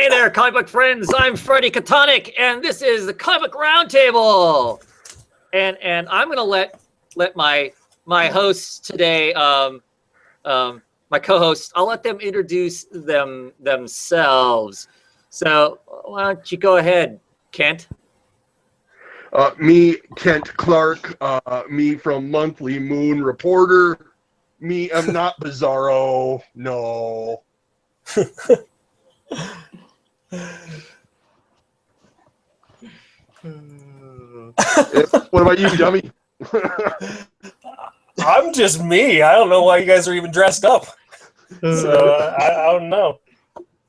Hey there, comic book friends. I'm Freddie Catonic, and this is the Comic Book Roundtable. And I'm gonna let my hosts today, my co-hosts, I'll let them introduce themselves. So why don't you go ahead, Kent? Me, Kent Clark. Me from Monthly Moon Reporter. Me, I'm not Bizarro. No. What about you, dummy? I'm just me. I don't know why you guys are even dressed up. So I don't know.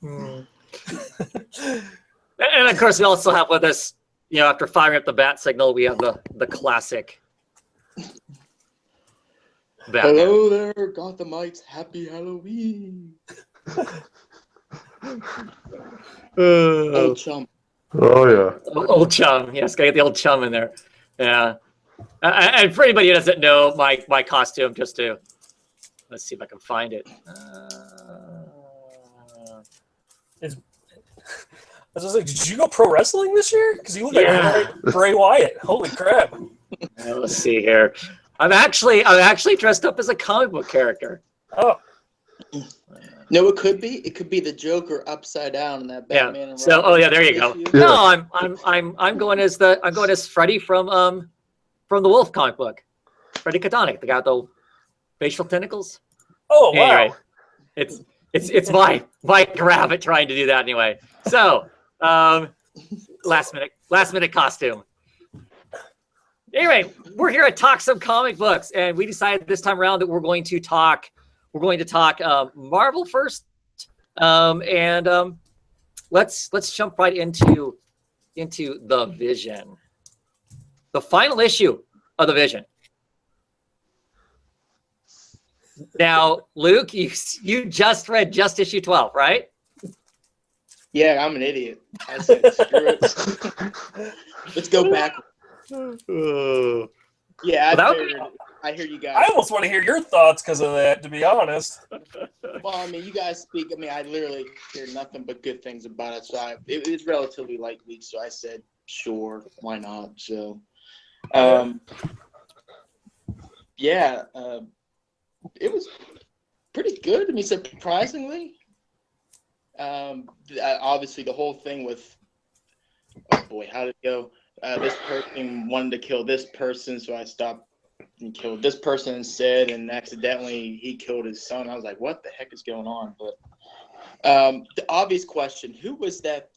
And of course, we also have with us, after firing up the bat signal, we have the classic Batman. Hello there, Gothamites. Happy Halloween. Old chum. Oh, yeah. Old chum. Yes, gotta get the old chum in there. Yeah. And for anybody who doesn't know my costume, let's see if I can find it. I was like, did you go pro wrestling this year? Because you look like Bray Wyatt. Holy crap. Let's see here. I'm actually dressed up as a comic book character. Oh. No, it could be the Joker upside down in that Batman. Yeah. And So, Robin there you go. issue. No, I'm going as Freddy from the Wolf comic book. Freddy Catonic, the guy with the facial tentacles. Oh wow. Anyway, it's my rabbit trying to do that anyway. So, last minute costume. Anyway, we're here at Talk Some Comic Books, and we decided this time around that we're going to talk Marvel first, and let's jump right into the Vision, the final issue of the Vision. Now, Luke, you just read just issue 12, right? Yeah, I'm an idiot. I said, screw it. Let's go back. Yeah, I hear you guys. I almost want to hear your thoughts because of that, to be honest. Well, I mean, you guys speak. I mean, I literally hear nothing but good things about it. So it was relatively light week. So I said, sure, why not? So, it was pretty good. I mean, surprisingly. Obviously, the whole thing with, oh boy, how did it go? This person wanted to kill this person, so I stopped and killed this person instead, and accidentally he killed his son. I was like, what the heck is going on? But the obvious question, who was that?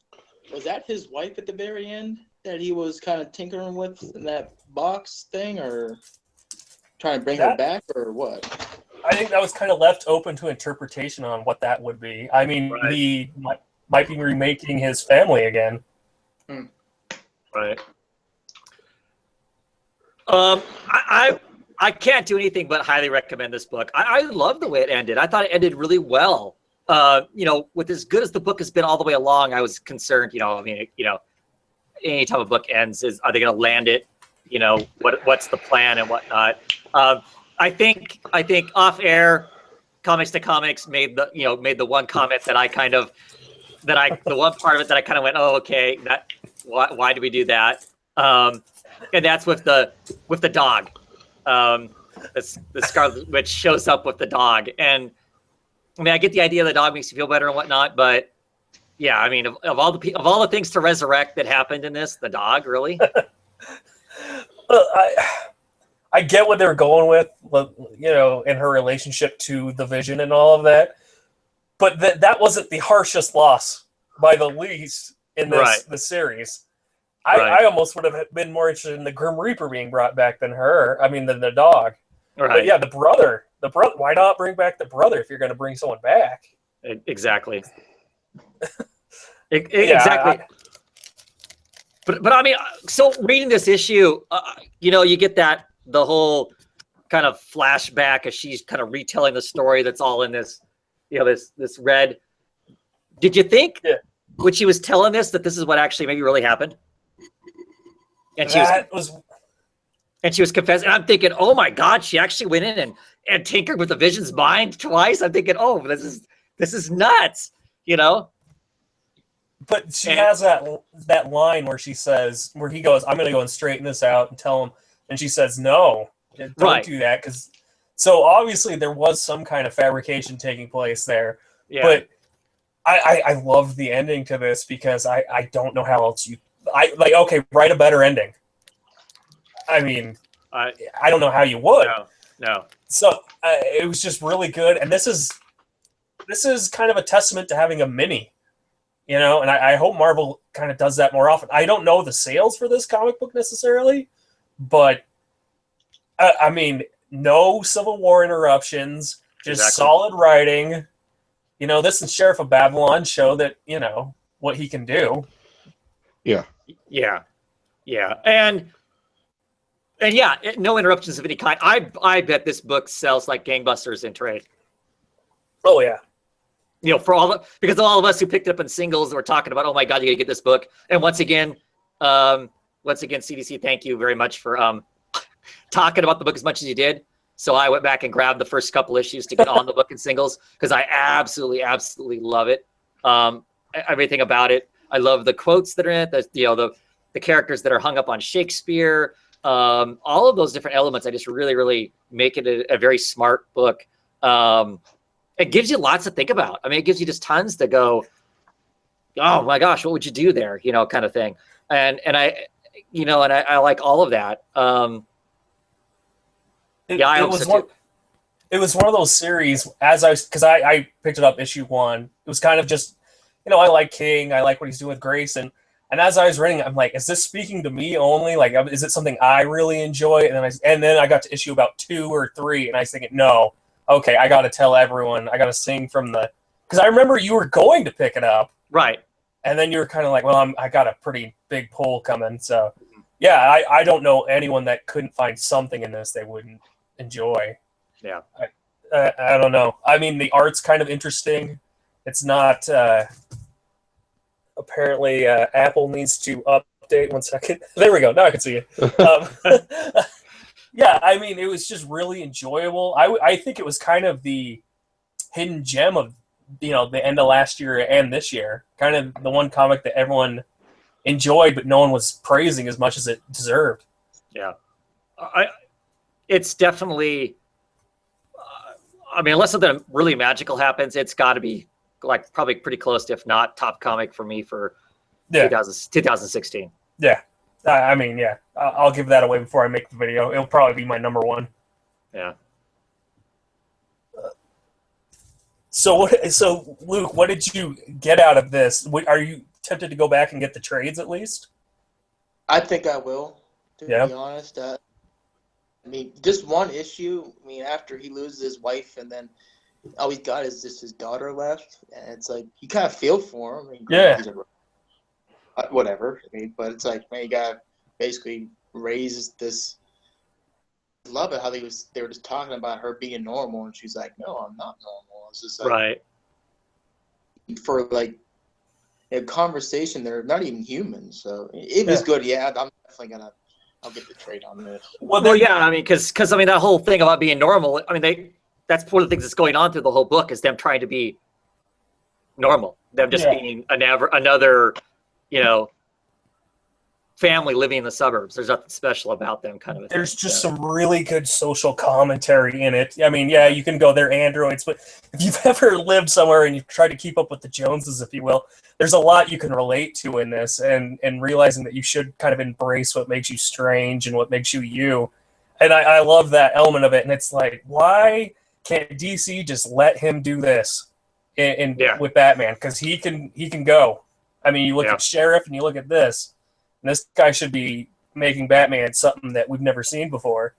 Was that his wife at the very end that he was kind of tinkering with in that box thing, or trying to bring her back, or what? I think that was kind of left open to interpretation on what that would be. I mean, He might be remaking his family again. Right. I can't do anything but highly recommend this book. I love the way it ended. I thought it ended really well. With as good as the book has been all the way along, I was concerned. Any time a book ends, are they going to land it? What's the plan and whatnot? I think off air, Comics to Comics made the one comment that the one part of it that I kind of went, oh, okay, why do we do that? And that's with the dog. The Scarlet Witch shows up with the dog, and I mean, I get the idea the dog makes you feel better and whatnot, but yeah, I mean, of all the things to resurrect that happened in this, the dog really. Well, I get what they were going with, in her relationship to the Vision and all of that, but that wasn't the harshest loss by the least in the series. I almost would have been more interested in the Grim Reaper being brought back than the dog. Right. But yeah, the brother. Why not bring back the brother if you're going to bring someone back? Exactly. Exactly. But I mean, so reading this issue, you get the whole kind of flashback as she's kind of retelling the story that's all in this, this red. Did you think when she was telling this that this is what actually maybe really happened? And she was confessing. And I'm thinking, oh my God, she actually went in and tinkered with the Vision's mind twice. I'm thinking, oh, this is nuts, But she And- has that line where she says, where he goes, "I'm going to go and straighten this out and tell him," and she says, "No, don't Right. do that," because so obviously there was some kind of fabrication taking place there. Yeah. But I love the ending to this because I don't know how else okay, write a better ending. I mean, I I don't know how you would. no. So it was just really good, and this is kind of a testament to having a mini, and I hope Marvel kind of does that more often. I don't know the sales for this comic book necessarily, but I mean, no Civil War interruptions, just Exactly. solid writing. This and Sheriff of Babylon show that what he can do. Yeah. And yeah, no interruptions of any kind. I bet this book sells like gangbusters in trade. Oh yeah, Because all of us who picked it up in singles were talking about, oh my God, you gotta get this book. And once again, CDC, thank you very much for talking about the book as much as you did. So I went back and grabbed the first couple issues to get on the book in singles because I absolutely love it. Everything about it. I love the quotes that are in it. The characters that are hung up on Shakespeare. All of those different elements. I just really make it a very smart book. It gives you lots to think about. I mean, it gives you just tons to go, oh my gosh, what would you do there? Kind of thing. And I like all of that. It was one of those series because I picked it up issue 1. It was kind of just, I like King. I like what he's doing with Grace. And as I was reading, I'm like, is this speaking to me only? Like, is it something I really enjoy? And then I got to issue about 2 or 3, and I was thinking, no, okay, I got to tell everyone. I got to sing from because I remember you were going to pick it up. Right. And then you were kind of like, well, I got a pretty big pull coming. So, yeah, I don't know anyone that couldn't find something in this they wouldn't enjoy. Yeah. I don't know. I mean, the art's kind of interesting. It's not... apparently, Apple needs to update. 1 second. There we go. Now I can see it. Yeah, I mean, it was just really enjoyable. I think it was kind of the hidden gem of the end of last year and this year. Kind of the one comic that everyone enjoyed, but no one was praising as much as it deserved. Yeah, it's definitely. I mean, unless something really magical happens, it's got to be like probably pretty close, if not top comic for me for 2016. Yeah, I mean, yeah, I'll give that away before I make the video. It'll probably be my number 1. Yeah. So Luke, what did you get out of this? Are you tempted to go back and get the trades at least? I think I will, to Yeah. be honest. I mean, just one issue. I mean, after he loses his wife, and then all he's got is just his daughter left, and it's like you kind of feel for him. I mean, Yeah. he's whatever. I mean, but it's like, man, you gotta basically raise this. I love it how they were just talking about her being normal, and she's like, "No, I'm not normal." It's just like, Right. for like a conversation, they're not even human. So it was good. Yeah, I'm definitely I'll get the trade on this. Well, yeah. I mean, because I mean that whole thing about being normal. I mean, that's one of the things that's going on through the whole book is them trying to be normal. Them just being another, family living in the suburbs. There's nothing special about them, kind of. There's just some really good social commentary in it. I mean, yeah, you can go, they're androids, but if you've ever lived somewhere and you've tried to keep up with the Joneses, if you will, there's a lot you can relate to in this, and realizing that you should kind of embrace what makes you strange and what makes you you. And I love that element of it. And it's like, why can't DC just let him do this with Batman? Because he can go. I mean, you look at Sheriff and you look at this, and this guy should be making Batman something that we've never seen before.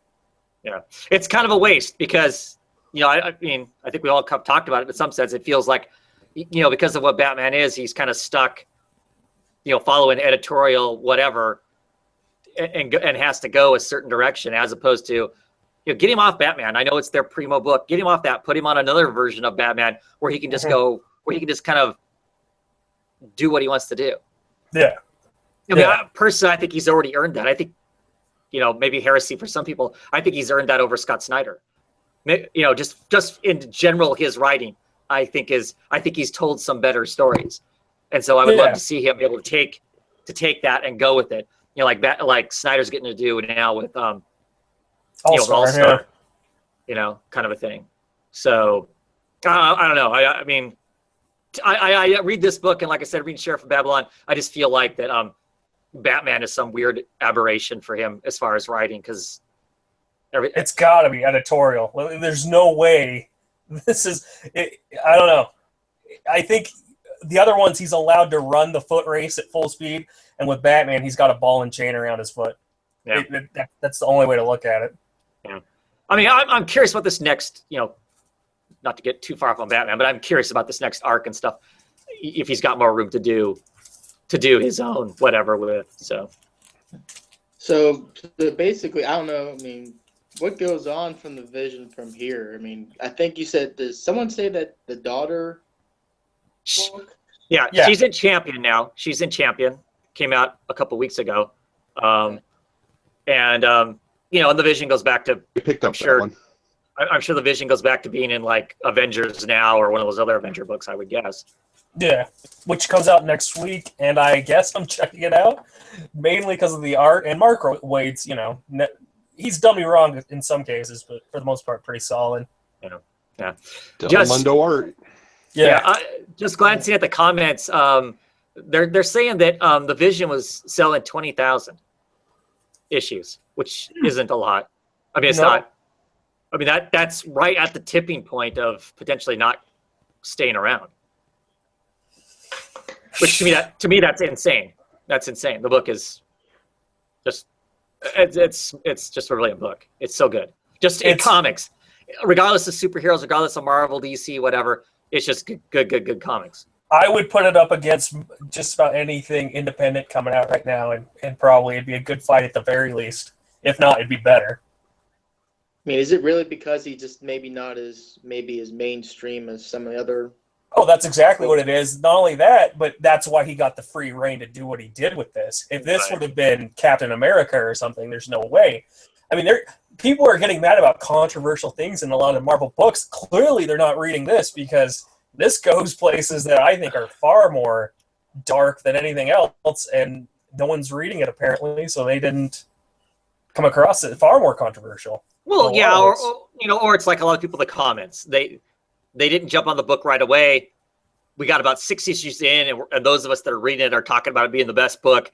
Yeah, it's kind of a waste because, I mean, I think we all talked about it. In some sense, it feels like, because of what Batman is, he's kind of stuck, following editorial whatever, and has to go a certain direction, as opposed to, get him off Batman. I know it's their primo book. Get him off that. Put him on another version of Batman where he can just go, where he can just kind of do what he wants to do. Yeah. I mean, personally, I think he's already earned that. I think, maybe heresy for some people. I think he's earned that over Scott Snyder. Just in general, his writing, I think he's told some better stories, And so I would love Yeah. to see him be able to take that and go with it. You know, like Snyder's getting to do now with All-Star, you know, kind of a thing. So I don't know. I mean, I read this book, and like I said, reading Sheriff of Babylon, I just feel like that Batman is some weird aberration for him as far as writing, because It's got to be editorial. There's no way this is. I don't know. I think the other ones he's allowed to run the foot race at full speed, and with Batman, he's got a ball and chain around his foot. Yeah. That's the only way to look at it. Yeah. I mean, I'm curious about this next, you know, not to get too far off on Batman, but I'm curious about this next arc and stuff, if he's got more room to do his own whatever with. So basically, I don't know. I mean, what goes on from the Vision from here? I mean, I think you said, does someone say that the daughter? Yeah, Yeah. she's in Champion now. She's in Champion. Came out a couple weeks ago. You know, and the Vision goes back to, You picked up sure. that one. I'm sure the Vision goes back to being in like Avengers Now or one of those other Avenger books, I would guess. Yeah, which comes out next week, and I guess I'm checking it out mainly because of the art. And Mark Waid's, you know, he's done me wrong in some cases, but for the most part, pretty solid. Mundo art. Yeah, Just glancing at the comments, they're saying that the Vision was selling 20,000 issues, which isn't a lot. I mean, it's No. not. I mean, that's right at the tipping point of potentially not staying around. Which to me that's insane. That's insane. The book is just it's just a brilliant book. It's so good. Just in comics, regardless of superheroes, regardless of Marvel, DC, whatever. It's just good comics. I would put it up against just about anything independent coming out right now, and probably it'd be a good fight at the very least. If not, it'd be better. I mean, is it really because he just maybe not as mainstream as some of the other? Oh, that's exactly what it is. Not only that, but that's why he got the free reign to do what he did with this. If this Right. would have been Captain America or something, there's no way. I mean, people are getting mad about controversial things in a lot of Marvel books. Clearly, they're not reading this because this goes places that I think are far more dark than anything else, and no one's reading it apparently, so they didn't come across it. Far more controversial. Well, A yeah, lot of or you know, or it's like a lot of people in the comments. They didn't jump on the book right away. We got about 6 issues in, and those of us that are reading it are talking about it being the best book.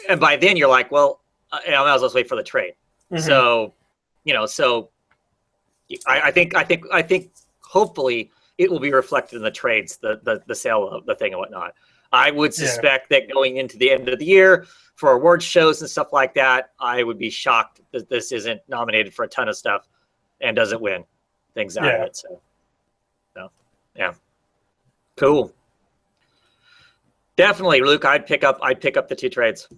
And by then, you're like, well, I might as well wait for the trade. Mhm. So, you know, I think hopefully it will be reflected in the trades, the sale of the thing and whatnot. I would suspect that going into the end of the year for award shows and stuff like that, I would be shocked that this isn't nominated for a ton of stuff and doesn't win things out of it. So, yeah, cool. Definitely, Luke. I'd pick up the 2 trades.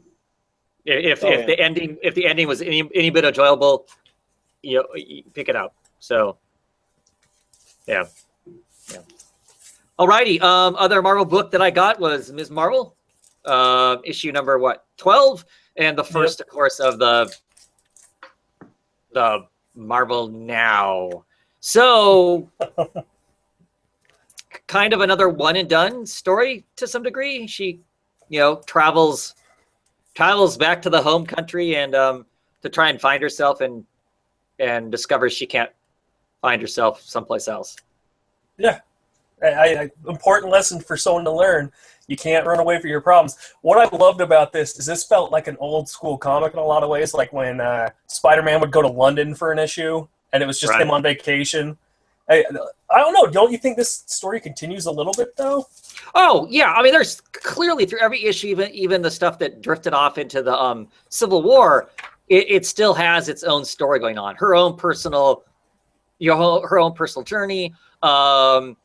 If the ending was any bit enjoyable, you pick it up. So, yeah. Alrighty. Other Marvel book that I got was Ms. Marvel, issue number 12, and the first, of course, of the Marvel Now. So, kind of another one and done story to some degree. She, travels back to the home country and to try and find herself and discovers she can't find herself someplace else. Yeah. Important lesson for someone to learn. You can't run away from your problems. What I loved about this is this felt like an old school comic in a lot of ways, like when Spider-Man would go to London for an issue and it was just him on vacation. I don't know. Don't you think this story continues a little bit, though? Oh, yeah. I mean, there's clearly through every issue, even the stuff that drifted off into the Civil War, it still has its own story going on. Her own personal journey. For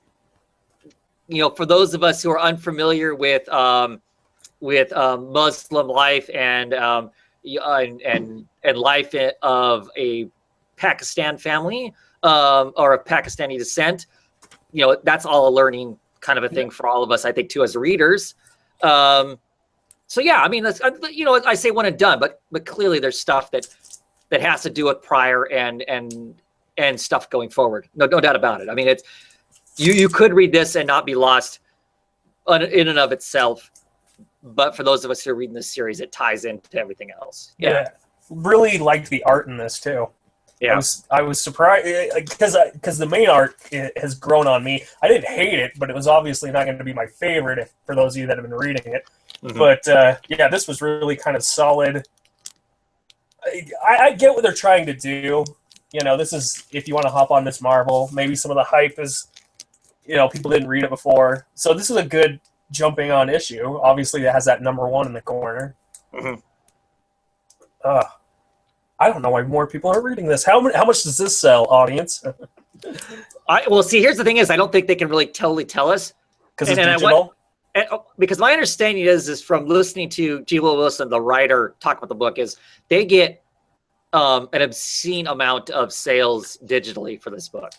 those of us who are unfamiliar with Muslim life and life of a Pakistan family or of Pakistani descent, that's all a learning kind of a thing for all of us, I think, too, as readers. So yeah, I mean, that's, I say one and done, but clearly there's stuff that has to do with prior and stuff going forward. No doubt about it. I mean, it's you could read this and not be lost in and of itself. But for those of us who are reading this series, it ties into everything else. Yeah. Really liked the art in this too. Yeah. I was surprised because the main art has grown on me. I didn't hate it, but it was obviously not going to be my favorite for those of you that have been reading it. Mhm. But yeah, this was really kind of solid. I get what they're trying to do. You know, this is if you want to hop on Miss Marvel. Maybe some of the hype is, you know, people didn't read it before, so this is a good jumping on issue. Obviously, it has that #1 in the corner. Mhm. I don't know why more people are reading this. How much does this sell, audience? Well, see, here's the thing: is I don't think they can really totally tell us. Because it's And I digital. Because my understanding is from listening to G. Will Wilson, the writer, talk about the book, is they get an obscene amount of sales digitally for this book.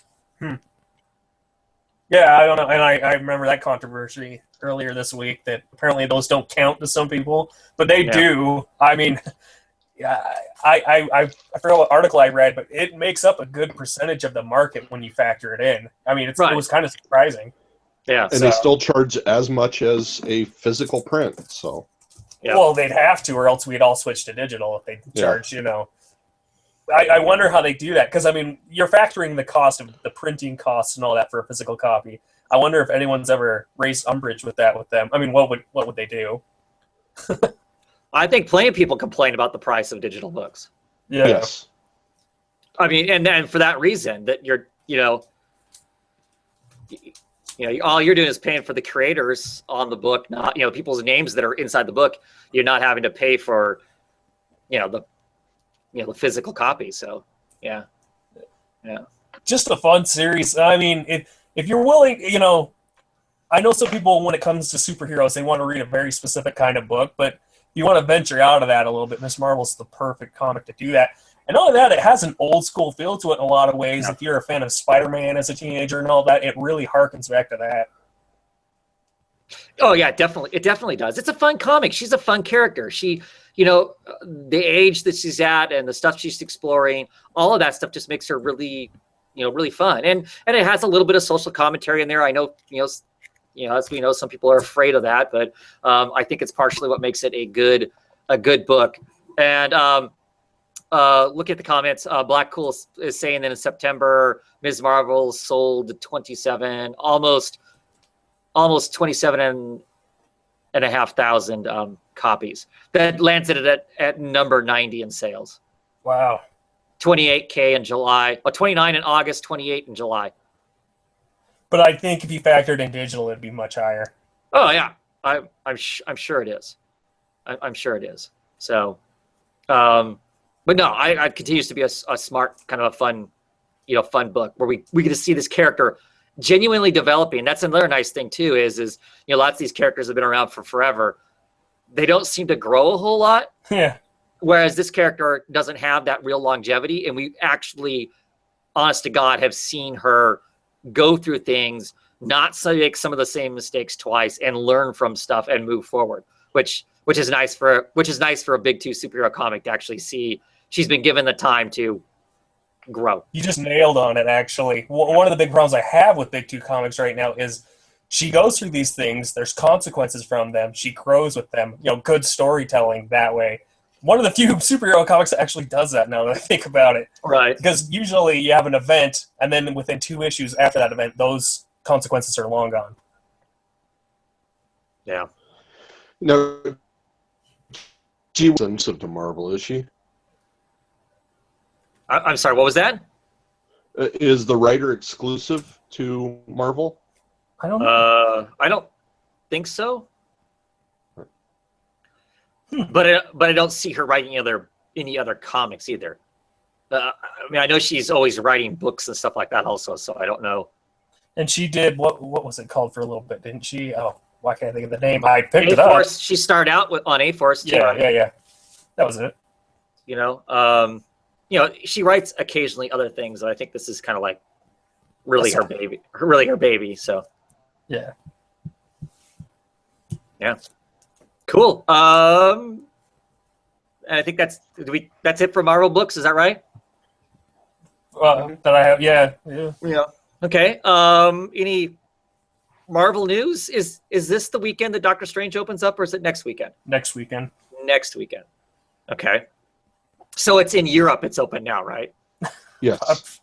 Yeah, I don't know, and I remember that controversy earlier this week that apparently those don't count to some people, but they Yeah. do. I mean, yeah, I forgot what article I read, but it makes up a good percentage of the market when you factor it in. I mean, it Right. was kind of surprising. Yeah. And they still charge as much as a physical print. So Yeah. Well, they'd have to, or else we'd all switch to digital if they Yeah. charge, you know. I wonder how they do that, because, I mean, you're factoring the cost of the printing costs and all that for a physical copy. I wonder if anyone's ever raised umbrage with that with them. I mean, what would they do? I think plenty of people complain about the price of digital books. Yeah. yes, I mean, and for that reason, that you're, all you're doing is paying for the creators on the book, not, people's names that are inside the book. You're not having to pay for, the physical copy. So, yeah. Just a fun series. I mean, if you're willing, I know some people, when it comes to superheroes, they want to read a very specific kind of book, but if you want to venture out of that a little bit, Miss Marvel's the perfect comic to do that. And all of that, it has an old school feel to it in a lot of ways. Yeah. If you're a fan of Spider-Man as a teenager and all that, it really harkens back to that. Oh yeah, definitely. It definitely does. It's a fun comic. She's a fun character. She, the age that she's at and the stuff she's exploring, all of that stuff just makes her really, really fun. And it has a little bit of social commentary in there. I know, as we know, some people are afraid of that, but I think it's partially what makes it a good book. And look at the comments. Black Cool is saying that in September, Ms. Marvel sold 27, almost 27,500 copies. That lands it at number 90 in sales. Wow. 28K in July, 29 in August, 28 in July. But I think if you factored in digital, it'd be much higher. Oh yeah, I'm sure it is. I'm sure it is. So, but no, I continues to be a smart, kind of a fun, fun book where we get to see this character genuinely developing. That's another nice thing too. Is lots of these characters have been around for forever. They don't seem to grow a whole lot. Yeah. Whereas this character doesn't have that real longevity, and we actually, honest to God, have seen her go through things, not make some of the same mistakes twice, and learn from stuff and move forward. Which is nice for a big two superhero comic to actually see she's been given the time to grow. You just nailed on it, actually. One of the big problems I have with Big Two Comics right now is she goes through these things. There's consequences from them. She grows with them. Good storytelling that way. One of the few superhero comics that actually does that now that I think about it. Right. Because usually you have an event, and then within 2 issues after that event, those consequences are long gone. Yeah. no, she wasn't to Marvel, is she? I'm sorry. What was that? Is the writer exclusive to Marvel? I don't know. I don't think so. But I don't see her writing any other comics either. I mean, I know she's always writing books and stuff like that also, so I don't know. And she did, what was it called for a little bit, didn't she? Oh, why can't I think of the name? I picked it up. A-Force, she started out on A-Force too. Yeah. That was it. She writes occasionally other things, and I think this is kind of like really her baby. So Yeah. cool. And I think that's it for Marvel books. Is that right? That I have, yeah. Yeah. Okay. Marvel news, is this the weekend that Doctor Strange opens up, or is it next weekend? Next weekend. Next weekend. Okay. So it's in Europe. It's open now, right? Yes.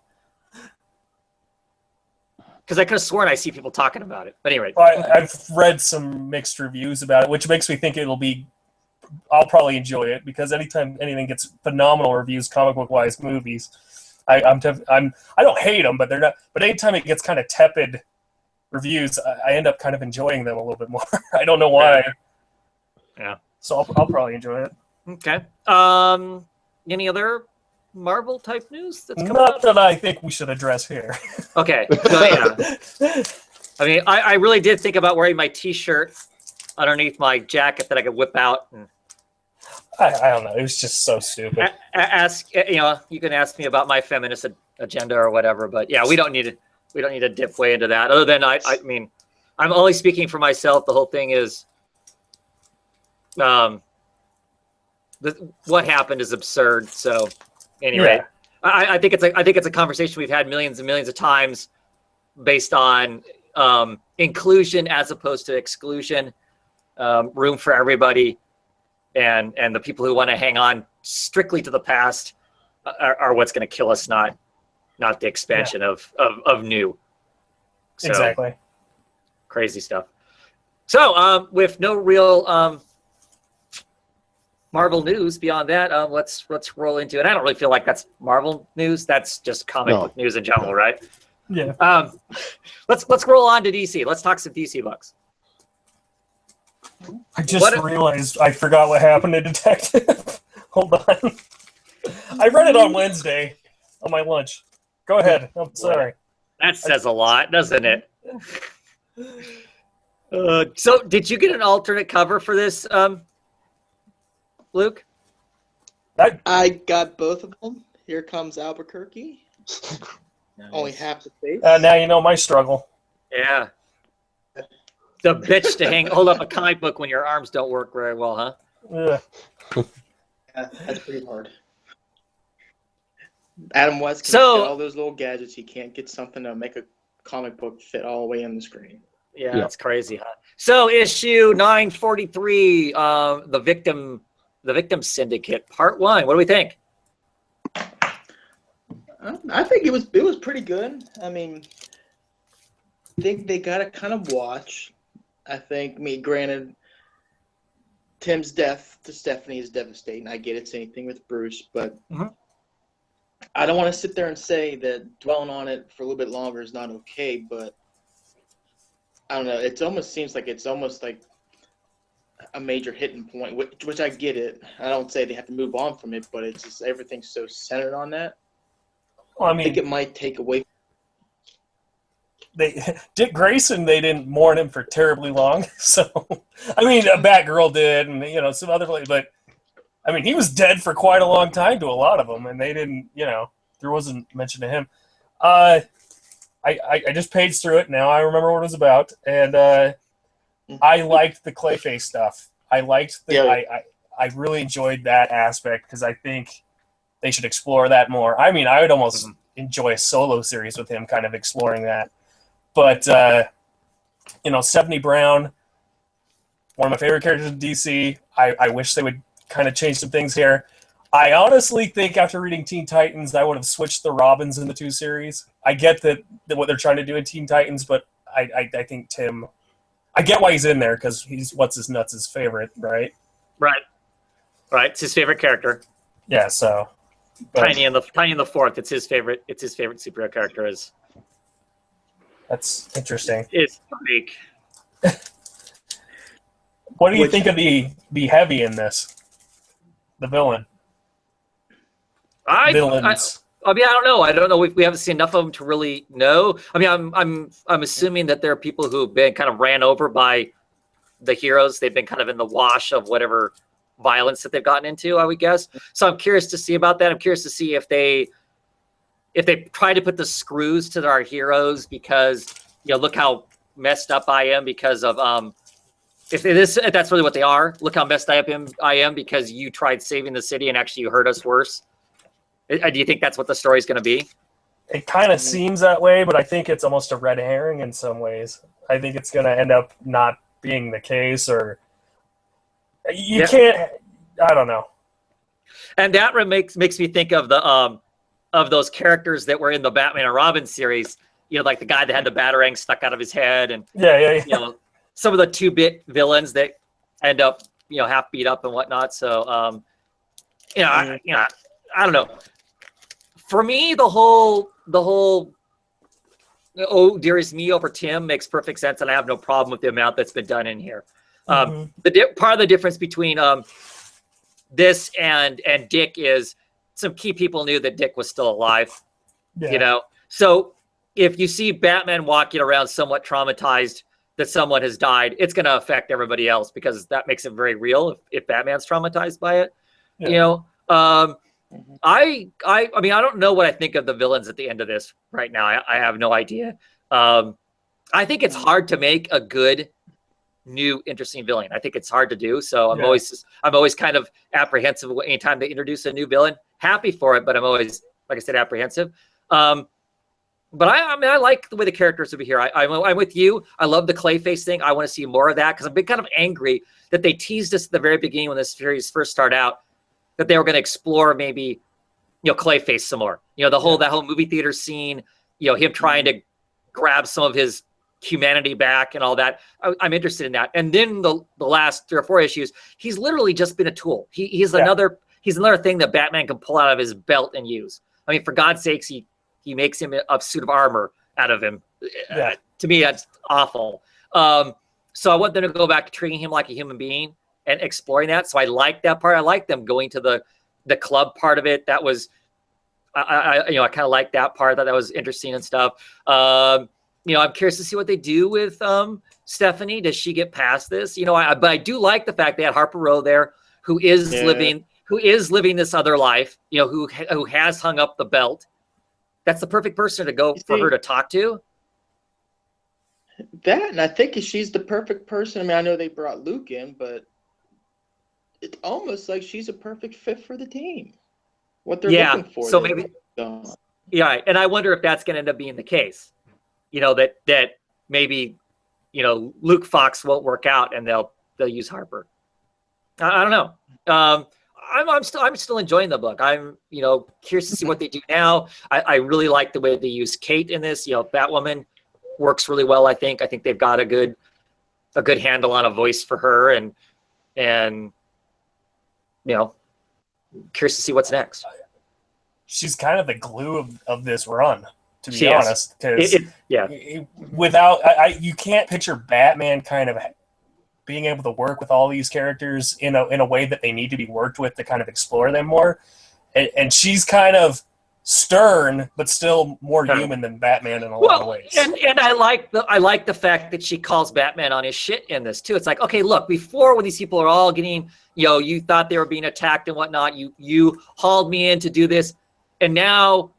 Because I could have sworn I see people talking about it. But anyway, I've read some mixed reviews about it, which makes me think I'll probably enjoy it, because anytime anything gets phenomenal reviews, comic book wise, movies, I don't hate them, but they're not. But anytime it gets kind of tepid reviews, I end up kind of enjoying them a little bit more. I don't know why. Yeah. So I'll probably enjoy it. Okay. Any other Marvel type news that's coming Not up? that I think we should address here. Okay. So, yeah. I mean, I really did think about wearing my T-shirt underneath my jacket that I could whip out and I don't know. It was just so stupid. ask. You can ask me about my feminist agenda or whatever. But yeah, we don't need to dip way into that. Other than I mean, I'm only speaking for myself. The whole thing is, what happened is absurd. So anyway, Yeah. I think it's a conversation we've had millions and millions of times, based on inclusion as opposed to exclusion, room for everybody, and the people who want to hang on strictly to the past are what's going to kill us, not the expansion of new. So, Exactly. crazy stuff. So with no real Marvel news beyond that, let's roll into it. I don't really feel like that's Marvel news. That's just comic book news in general, right? Yeah. Let's roll on to DC. Let's talk some DC books. I just realized I forgot what happened to Detective. Hold on. I read it on Wednesday on my lunch. Go ahead. I'm sorry. That says a lot, doesn't it? So did you get an alternate cover for this, Luke? I got both of them. Here comes Albuquerque. Only half the face. Now you know my struggle. Yeah. The bitch to hold up a comic book when your arms don't work very well, huh? Yeah. Yeah, that's pretty hard. Adam West can So- get all those little gadgets. He can't get something to make a comic book fit all the way on the screen. Yeah, Yeah. that's crazy, huh? So issue 943, the victim syndicate, part 1. What do we think? I think it was pretty good. I mean, I think they got to kind of watch. I think, granted, Tim's death to Stephanie is devastating. I get it's anything with Bruce, but Mhm. I don't want to sit there and say that dwelling on it for a little bit longer is not okay, but I don't know. It almost seems like it's almost like a major hitting point, which I get it. I don't say they have to move on from it, but it's just everything's so centered on that. Well, I I think mean, it might take away. Dick Grayson, they didn't mourn him for terribly long. So, I mean, Batgirl did, and some other, but I mean, he was dead for quite a long time to a lot of them, and they didn't. There wasn't mention to him. I just paged through it. Now I remember what it was about, and I liked the Clayface stuff. I liked I really enjoyed that aspect, because I think they should explore that more. I mean, I would almost enjoy a solo series with him, kind of exploring that. But Stephanie Brown, one of my favorite characters in DC. I wish they would kind of change some things here. I honestly think after reading Teen Titans, I would have switched the Robins in the two series. I get that what they're trying to do in Teen Titans, but I think Tim, I get why he's in there, because he's What's-His-Nuts' favorite, right? Right. It's his favorite character. Yeah, so. But Tiny in the fourth. It's his favorite superhero character is that's interesting. Freak. What do you think of the Heavy in this? The villain. Villains. I mean, I don't know. We haven't seen enough of them to really know. I mean, I'm assuming that there are people who've been kind of ran over by the heroes. They've been kind of in the wash of whatever violence that they've gotten into, I would guess. So I'm curious to see about that. I'm curious to see if they try to put the screws to our heroes, because look how messed up I am because of if that's really what they are. Look how messed up I am because you tried saving the city and actually you hurt us worse. Do you think that's what the story's going to be? It kind of seems that way, but I think it's almost a red herring in some ways. I think it's going to end up not being the case, or you can't. I don't know. And that makes me think of the of those characters that were in the Batman and Robin series. You know, like the guy that had the batarang stuck out of his head, and Yeah. you know, some of the 2-bit villains that end up, you know, half beat up and whatnot. So, you know, I don't know. For me, the whole oh dearest me over Tim makes perfect sense, and I have no problem with the amount that's been done in here. Part of the difference between this and Dick is some key people knew that Dick was still alive. Yeah. You know, so if you see Batman walking around somewhat traumatized that someone has died, it's going to affect everybody else, because that makes it very real if Batman's traumatized by it. Yeah. You know, I mean, I don't know what I think of the villains at the end of this right now. I have no idea. I think it's hard to make a good, new, interesting villain. I think it's hard to do. So I'm always kind of apprehensive anytime they introduce a new villain. Happy for it, but I'm always, like I said, apprehensive. But I mean, I like the way the characters will be here. I'm with you. I love the Clayface thing. I want to see more of that, because I've been kind of angry that they teased us at the very beginning when this series first started out, that they were going to explore maybe, you know, Clayface some more. You know, that whole movie theater scene, you know, him trying to grab some of his humanity back and all that. I'm interested in that. And then the last 3 or 4 issues, he's literally just been a tool. He's another thing that Batman can pull out of his belt and use. I mean, for God's sakes, he makes him a suit of armor out of him. Yeah. To me, that's awful. So I want them to go back to treating him like a human being and exploring that. So I like that part. I like them going to the club part of it. That was, I kind of like that part. I thought that was interesting and stuff. You know, I'm curious to see what they do with Stephanie. Does she get past this? You know, but I do like the fact they had Harper Row there, who is living this other life. You know, who has hung up the belt. That's the perfect person to go for her to talk to. That, and I think she's the perfect person. I mean, I know they brought Luke in, but it's almost like she's a perfect fit for the team. What they're looking for. So maybe, and I wonder if that's going to end up being the case. You know, that maybe, you know, Luke Fox won't work out and they'll use Harper. I don't know. I'm still enjoying the book. I'm, you know, curious to see what they do now. I really like the way they use Kate in this. You know, Batwoman works really well. I think they've got a good handle on a voice for her, and you know, curious to see what's next. She's kind of the glue of this run, to be honest. Because without you can't picture Batman kind of being able to work with all these characters in a way that they need to be worked with to kind of explore them more. And she's kind of stern, but still more human than Batman in a lot of ways. And I like the fact that she calls Batman on his shit in this too. It's like, okay, look, before when these people are all getting, you know, you thought they were being attacked and whatnot, you hauled me in to do this, and now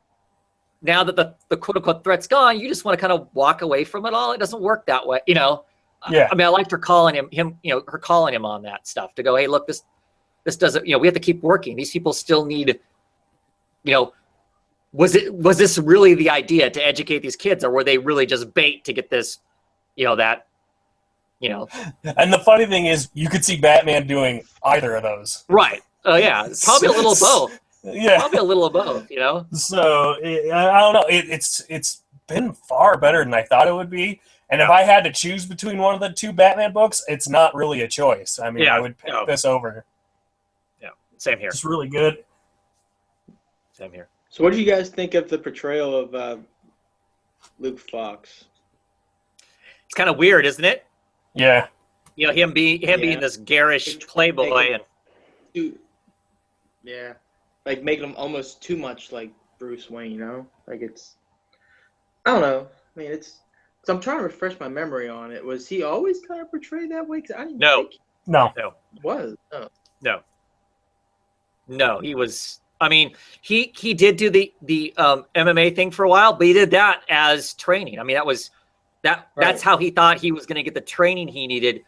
that the quote unquote threat's gone, you just want to kind of walk away from it all. It doesn't work that way, you know. Yeah. I mean, I liked her calling him, you know, her calling him on that stuff to go, hey, look, this doesn't, you know, we have to keep working. These people still need, you know, was this really the idea to educate these kids, or were they really just bait to get this, you know, that, you know? And the funny thing is, you could see Batman doing either of those. Right. Oh yeah, probably a little of both. Yeah, probably a little of both. You know. So I don't know. It's been far better than I thought it would be. And if I had to choose between one of the 2 Batman books, it's not really a choice. I mean, I would pick this over. Yeah, same here. It's really good. Same here. So what do you guys think of the portrayal of Luke Fox? It's kind of weird, isn't it? Yeah. You know, him being this garish playboy and like making him almost too much like Bruce Wayne. You know, like it's. I don't know. I mean, it's. So I'm trying to refresh my memory on it. Was he always kind of portrayed that way? Because I didn't think he was. No, he was. I mean, he did do the MMA thing for a while, but he did that as training. I mean, that's how he thought he was going to get the training he needed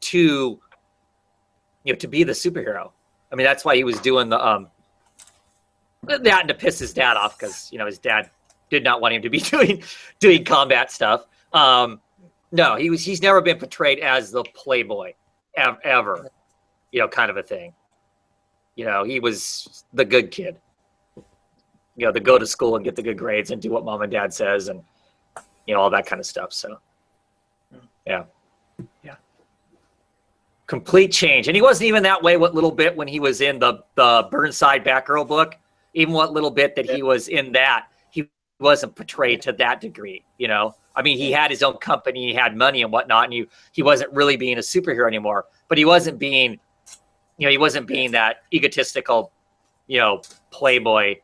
to, you know, to be the superhero. I mean, that's why he was doing the that and to piss his dad off, because, you know, his dad did not want him to be doing combat stuff. No, he's never been portrayed as the playboy ever, kind of a thing. He was the good kid. To go to school and get the good grades and do what mom and dad says and all that kind of stuff. So yeah. Complete change. And he wasn't even that way what little bit when he was in the Burnside Batgirl book. Even what little bit that he was in that, he wasn't portrayed to that degree, I mean, he had his own company, he had money and whatnot, and he wasn't really being a superhero anymore. But he wasn't being, that egotistical, playboy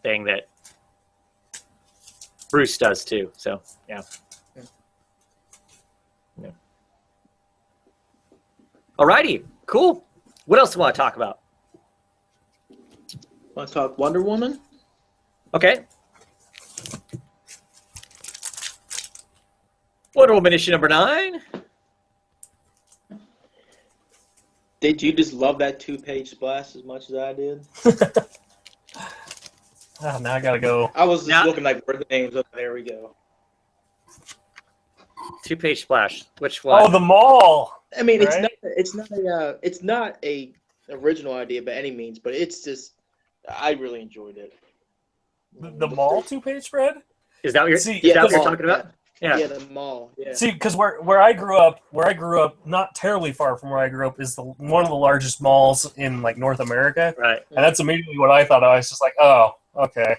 thing that Bruce does too. So yeah. Alrighty, cool. What else do you want to talk about? Want to talk Wonder Woman? Okay. Wonder Woman issue number 9. Did you just love that 2-page splash as much as I did? Now I gotta go. I was just looking like where the names are. There we go. 2-page splash. Which one? Oh, the mall. I mean, Right? it's not a original idea by any means, but it's just I really enjoyed it. The mall 2-page spread. Is that what you're, See, is that what the you're mall, talking about? Yeah. Yeah, the mall. Yeah. See, because where I grew up, not terribly far from where I grew up, is one of the largest malls in like North America, Right. and that's immediately what I thought. I was just like, oh, okay.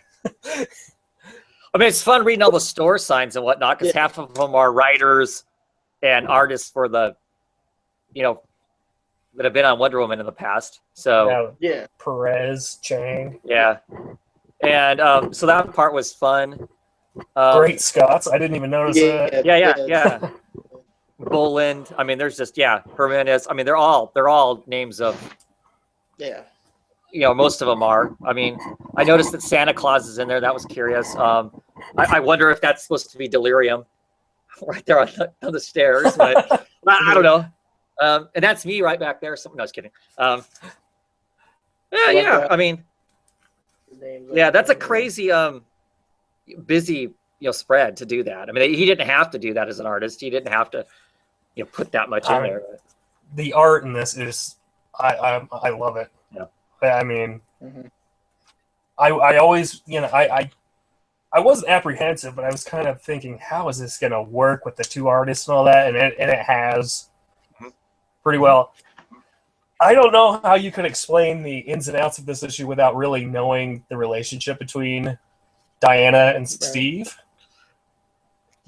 I mean, it's fun reading all the store signs and whatnot because half of them are writers and artists for the, that have been on Wonder Woman in the past. So Yeah. Perez, Chang, yeah. And so that part was fun. Great Scots. I didn't even notice that. Yeah. Boland. I mean, there's just Jimenez. I mean, they're all names of. Yeah. Most of them are. I mean, I noticed that Santa Claus is in there. That was curious. I wonder if that's supposed to be Delirium, right there on the stairs. But I don't know. And that's me right back there. No, I was kidding. Yeah. I mean, that's a crazy busy spread to do that. I mean, he didn't have to do that as an artist. He didn't have to put that much in there. The art in this is, I love it. Yeah. I mean, I always, I wasn't apprehensive, but I was kind of thinking, how is this going to work with the two artists and all that? And it has pretty well. I don't know how you could explain the ins and outs of this issue without really knowing the relationship between Diana and Steve.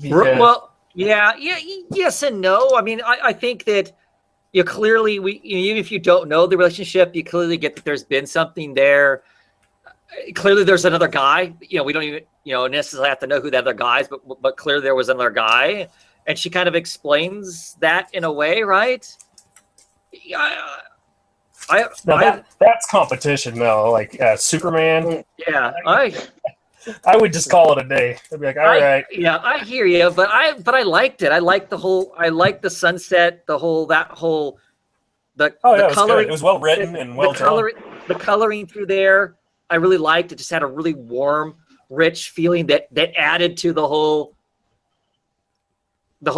Because- Well, yes and no. I mean, I think that clearly even if you don't know the relationship, you clearly get that there's been something there. Clearly, there's another guy. We don't even necessarily have to know who the other guy is, but clearly there was another guy, and she kind of explains that in a way, right? That's competition though. Like Superman. Yeah, I would just call it a day. I'd be like, all right. Yeah, I hear you, but I liked it. I liked the sunset, the coloring. It was well written and well drawn. The coloring through there, I really liked. It just had a really warm, rich feeling that added to the whole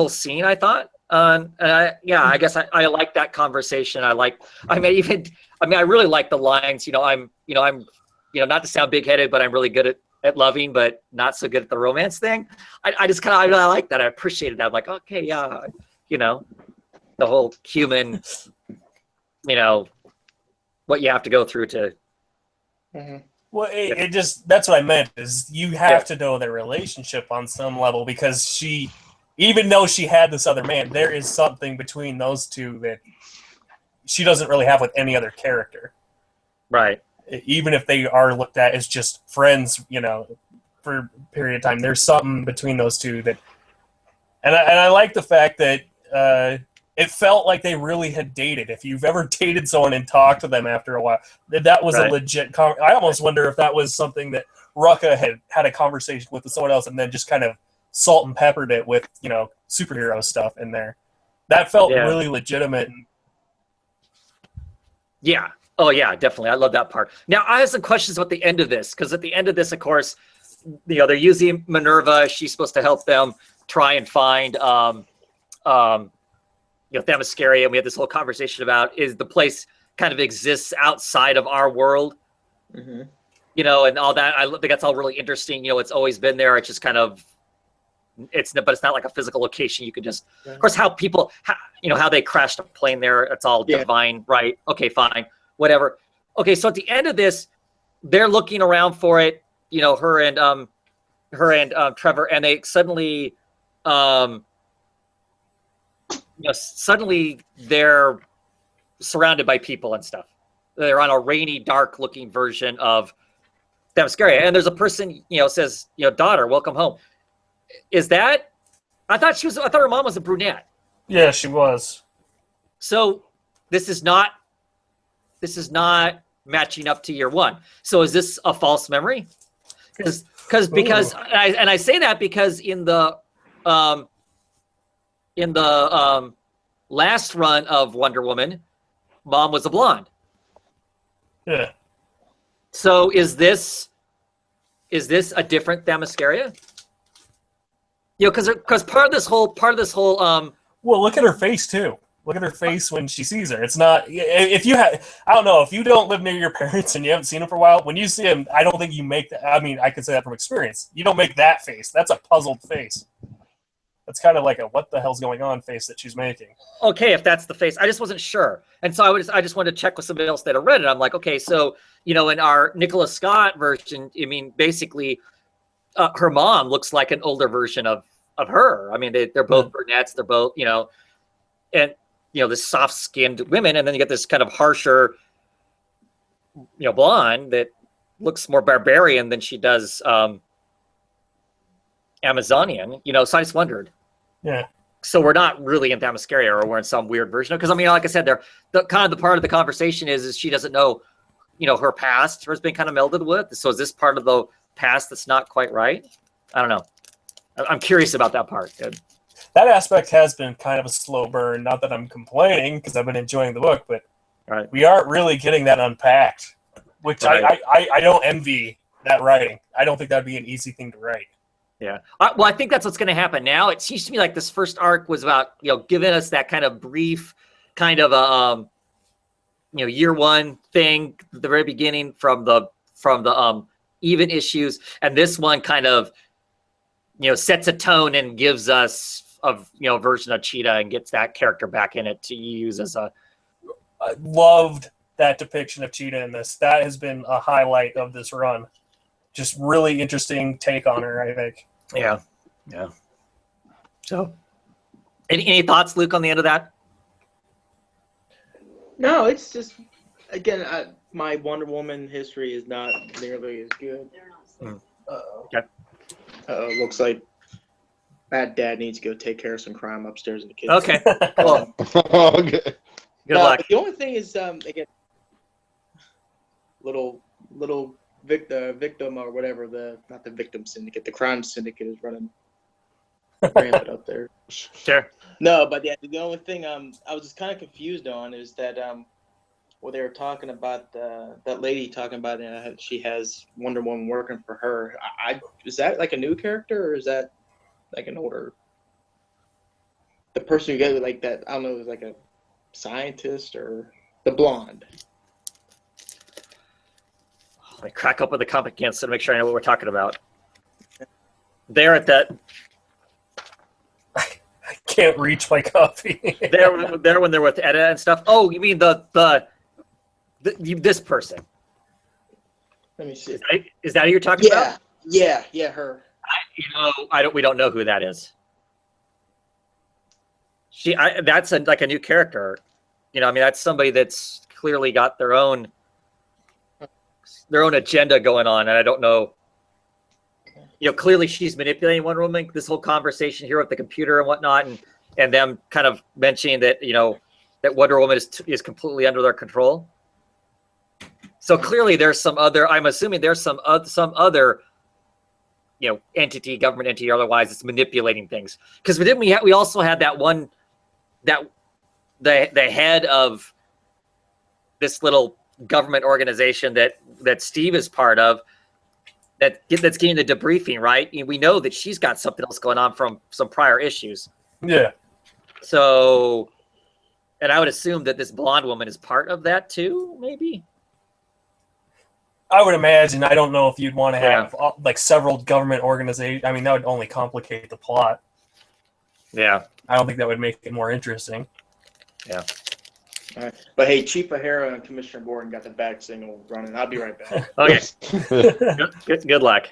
scene, I thought. I guess I like that conversation. I really like the lines. I'm not to sound big-headed, but I'm really good at loving, but not so good at the romance thing. I just kind of, I like that. I appreciated that. I'm like, okay, yeah, the whole human, what you have to go through to. Well, it just, that's what I meant, is you have to know their relationship on some level, because even though she had this other man, there is something between those two that she doesn't really have with any other character. Right. Even if they are looked at as just friends, for a period of time, there's something between those two that, and I like the fact that it felt like they really had dated. If you've ever dated someone and talked to them after a while, that was a legit. I almost wonder if that was something that Rucka had a conversation with someone else, and then just kind of salt and peppered it with superhero stuff in there. That felt really legitimate. Yeah. Oh yeah, definitely. I love that part. Now I have some questions about the end of this, because at the end of this, of course, they're using Minerva. She's supposed to help them try and find Themyscira. And we had this whole conversation about, is the place kind of exists outside of our world, Mm-hmm. and all that. I think that's all really interesting. It's always been there. It's just kind of, but it's not like a physical location. You could just, of course, how people, how they crashed a plane there. It's all divine, right? Okay, fine, whatever. Okay, so at the end of this, they're looking around for it. Her and Trevor, and they suddenly, suddenly they're surrounded by people and stuff. They're on a rainy, dark-looking version of Themyscira, and there's a person, says, daughter, welcome home. Is that? I thought her mom was a brunette. Yeah, she was. So this is not matching up to year one. So is this a false memory? Because I say that because in the last run of Wonder Woman, mom was a blonde. Yeah. So is this a different Themyscira? Because part of this whole Well, look at her face too. Look at her face when she sees her. It's not, if you have, I don't know, if you don't live near your parents and you haven't seen them for a while, when you see them, I don't think you make that. I mean, I can say that from experience. You don't make that face. That's a puzzled face. That's kind of like a what the hell's going on face that she's making. Okay, if that's the face, I just wasn't sure, and so I just wanted to check with somebody else that had read it. I'm like, okay, so in our Nicola Scott version, I mean, basically, her mom looks like an older version of her. I mean, they're both brunettes. They're both and this soft-skinned women, and then you get this kind of harsher, blonde that looks more barbarian than she does Amazonian. So I just wondered. Yeah. So we're not really in Themyscira, or we're in some weird version, because I mean, like I said, the part of the conversation is she doesn't know, her past has been kind of melded with. So is this part of the past that's not quite right? I don't know. I'm curious about that part. That aspect has been kind of a slow burn. Not that I'm complaining, because I've been enjoying the book, but Right. we aren't really getting that unpacked, which Right. I don't envy that writing. I don't think that'd be an easy thing to write. Yeah. Well, I think that's what's going to happen now. It seems to me like this first arc was about, giving us that kind of brief kind of a, year one thing at the very beginning from the even issues. And this one kind of, sets a tone and gives us a, version of Cheetah and gets that character back in it to use as a. I loved that depiction of Cheetah in this. That has been a highlight of this run. Just really interesting take on her, I think. Yeah. Yeah. So any thoughts, Luke, on the end of that? No, it's just, again, my Wonder Woman history is not nearly as good. Okay. Looks like Bad Dad needs to go take care of some crime upstairs in the kitchen. Okay. Cool. Okay. Good luck. The only thing is, again, little victim or whatever, not the victim syndicate, the crime syndicate is running rampant up there. Sure. No, but the only thing I was just kind of confused on is that what they were talking about, that lady talking about she has Wonder Woman working for her. Is that like a new character, or is that like an older? The person who got like that, I don't know, is like a scientist or the blonde. Let me crack up with the comic again so to make sure I know what we're talking about. There at that. I can't reach my copy. there when they're with Edda and stuff. Oh, you mean this person? Let me see. Is that who you're talking about? Yeah, her. We don't know who that is. That's like a new character. That's somebody that's clearly got their own agenda going on, and I don't know. Clearly she's manipulating Wonder Woman. This whole conversation here with the computer and whatnot, and them kind of mentioning that that Wonder Woman is completely under their control. So clearly there's some other. I'm assuming there's some other entity, government entity, or otherwise, it's manipulating things. Because we also had that one, that the head of this little government organization that Steve is part of. that's getting the debriefing, right? We know that she's got something else going on from some prior issues. Yeah. So, and I would assume that this blonde woman is part of that too, maybe. I would imagine. I don't know if you'd want to Yeah. have like several government organizations. I mean, that would only complicate the plot. Yeah. I don't think that would make it more interesting. All right. But hey, Chief O'Hara and Commissioner Gordon got the back signal running. I'll be right back. Okay. Good luck.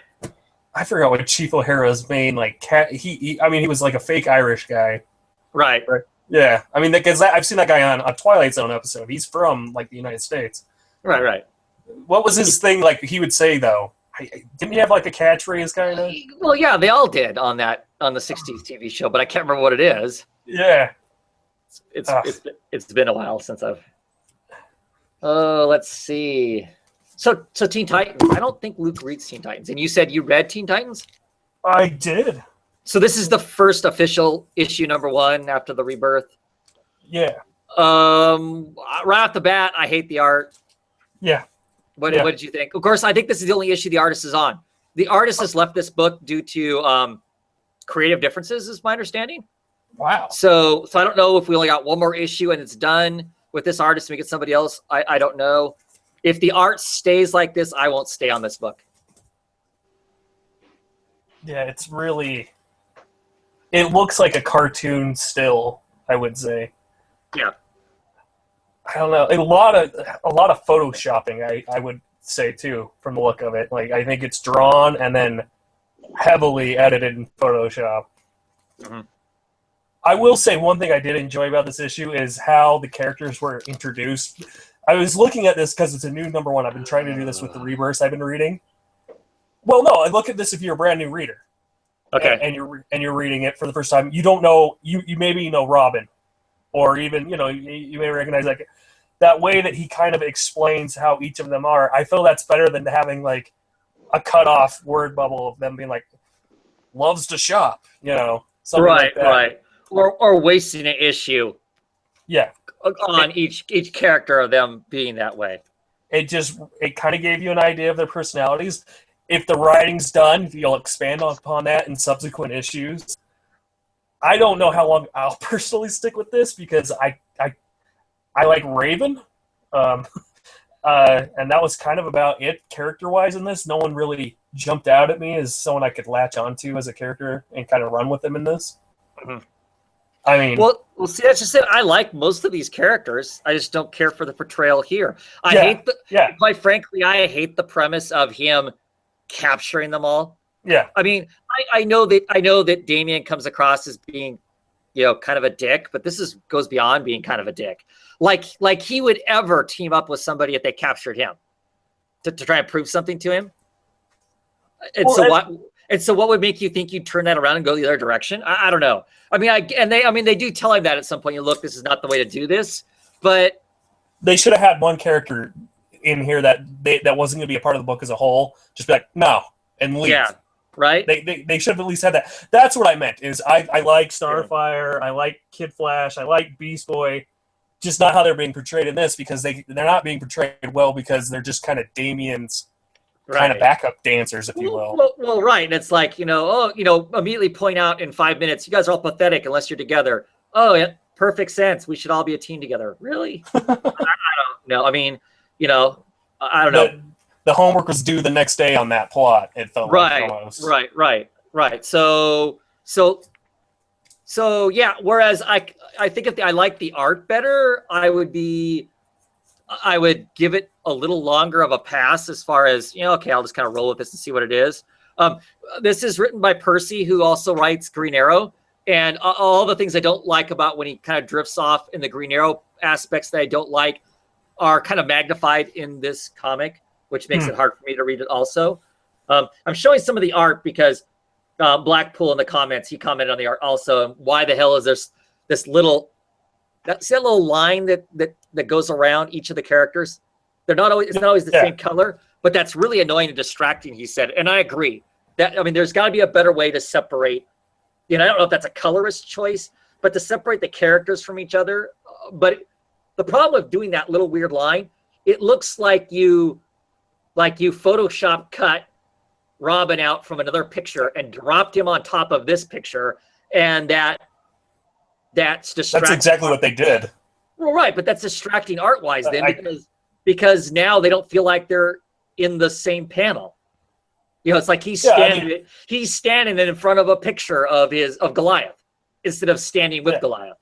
I forgot what Chief O'Hara's main like cat. He was like a fake Irish guy. Right. Yeah, I mean, because I've seen that guy on a Twilight Zone episode. He's from like the United States. Right. What was his thing? Like he would say though, didn't he have like a catchphrase kind of? Well, yeah, they all did on the '60s TV show, but I can't remember what it is. Yeah. It's been a while since I've. Oh, let's see. So Teen Titans. I don't think Luke reads Teen Titans, and you said you read Teen Titans. I did. So this is the first official issue, #1 after the rebirth. Yeah. Right off the bat, I hate the art. Yeah. What did you think? Of course, I think this is the only issue the artist is on. The artist has left this book due to creative differences, is my understanding. Wow. So I don't know if we only got one more issue and it's done with this artist and we get somebody else. I don't know. If the art stays like this, I won't stay on this book. Yeah, it's really. It looks like a cartoon still, I would say. Yeah. I don't know. A lot of photoshopping, I would say too, from the look of it. Like I think it's drawn and then heavily edited in Photoshop. Mm-hmm. I will say one thing I did enjoy about this issue is how the characters were introduced. I was looking at this because it's a new #1. I've been trying to do this with the Rebirths I've been reading. Well, no, I look at this if you're a brand new reader. Okay. And you're reading it for the first time. You don't know you maybe know Robin, or even you may recognize like that way that he kind of explains how each of them are. I feel that's better than having like a cut off word bubble of them being like loves to shop, something like that. Right. Or wasting an issue. Yeah. On each character of them being that way. It kind of gave you an idea of their personalities. If the writing's done, you'll expand upon that in subsequent issues. I don't know how long I'll personally stick with this because I like Raven, and that was kind of about it character-wise in this. No one really jumped out at me as someone I could latch onto as a character and kind of run with them in this. Mm-hmm. I mean, well, see, that's just it. I like most of these characters. I just don't care for the portrayal here. Quite frankly, I hate the premise of him capturing them all. Yeah. I mean, I know that Damian comes across as being, kind of a dick, but this goes beyond being kind of a dick. Like he would ever team up with somebody if they captured him to try and prove something to him. And so what would make you think you'd turn that around and go the other direction? I don't know. I mean, they do tell him that at some point. Look, this is not the way to do this, but they should have had one character in here that wasn't going to be a part of the book as a whole. Just be like, no, and leave. Yeah, right. They should have at least had that. That's what I meant. Is I like Starfire, I like Kid Flash, I like Beast Boy, just not how they're being portrayed in this because they're not being portrayed well because they're just kind of Damian's kind of backup dancers, if you will. Well, right. And it's like, immediately point out in 5 minutes, you guys are all pathetic unless you're together. Oh, yeah, perfect sense. We should all be a team together. Really? I don't know. I mean, I don't know. The homework was due the next day on that plot. It felt like almost. Right. So yeah. Whereas I think if I like the art better, I would give it a little longer of a pass as far as, okay, I'll just kind of roll with this and see what it is. This is written by Percy, who also writes Green Arrow. And all the things I don't like about when he kind of drifts off in the Green Arrow aspects that I don't like are kind of magnified in this comic, which makes it hard for me to read it also. I'm showing some of the art because Blackpool in the comments, he commented on the art also. And why the hell is there this little... That's that little line that goes around each of the characters. It's not always the same color, but that's really annoying and distracting, he said. And I agree. There's got to be a better way to separate. I don't know if that's a colorist choice, but to separate the characters from each other. But the problem with doing that little weird line, it looks like you Photoshop cut Robin out from another picture and dropped him on top of this picture, and that's distracting. That's exactly what they did. Well, right, but that's distracting art-wise then, I- because now they don't feel like they're in the same panel. It's like he's Yeah, I standing he's standing in front of a picture of Goliath instead of standing with Yeah. Goliath.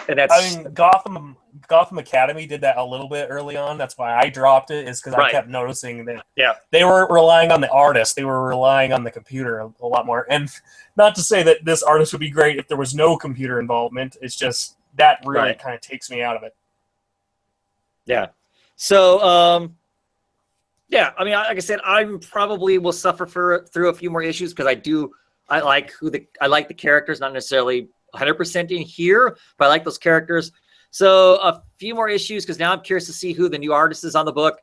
And that's I mean, Gotham Academy did that a little bit early on. That's why I dropped it, is because I Right. kept noticing that Yeah. they were relying on the artist. They were relying on the computer a lot more. And not to say that this artist would be great if there was no computer involvement. It's just that really Right. kind of takes me out of it. Yeah. So, yeah, I mean, like I said, I'm probably will suffer through a few more issues because I like the characters, not necessarily 100% in here, but I like those characters. So a few more issues because now I'm curious to see who the new artist is on the book,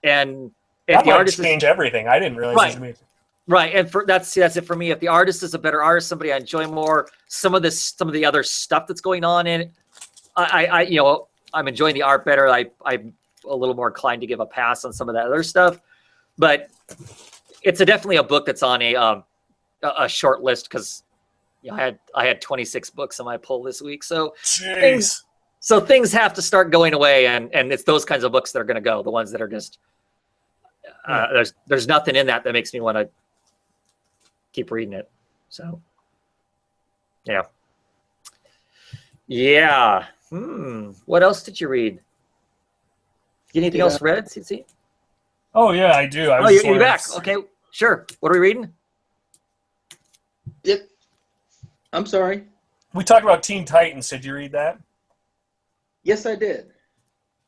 and if That the might artist change everything. I didn't realize Right. it was gonna be- right, and that's it for me. If the artist is a better artist, somebody I enjoy more, some of the other stuff that's going on in it, I'm enjoying the art better. I'm a little more inclined to give a pass on some of that other stuff, but it's definitely a book that's on a short list because I had 26 books on my pull this week, so Jeez. things have to start going away, and it's those kinds of books that are going to go, the ones that are just there's nothing in that makes me want to keep reading it. So yeah. What else did you read? Anything else read, CC? Oh yeah, I do. I was just You're wondering- back. Okay, sure. What are we reading? Yep. I'm sorry. We talked about Teen Titans. Did you read that? Yes, I did.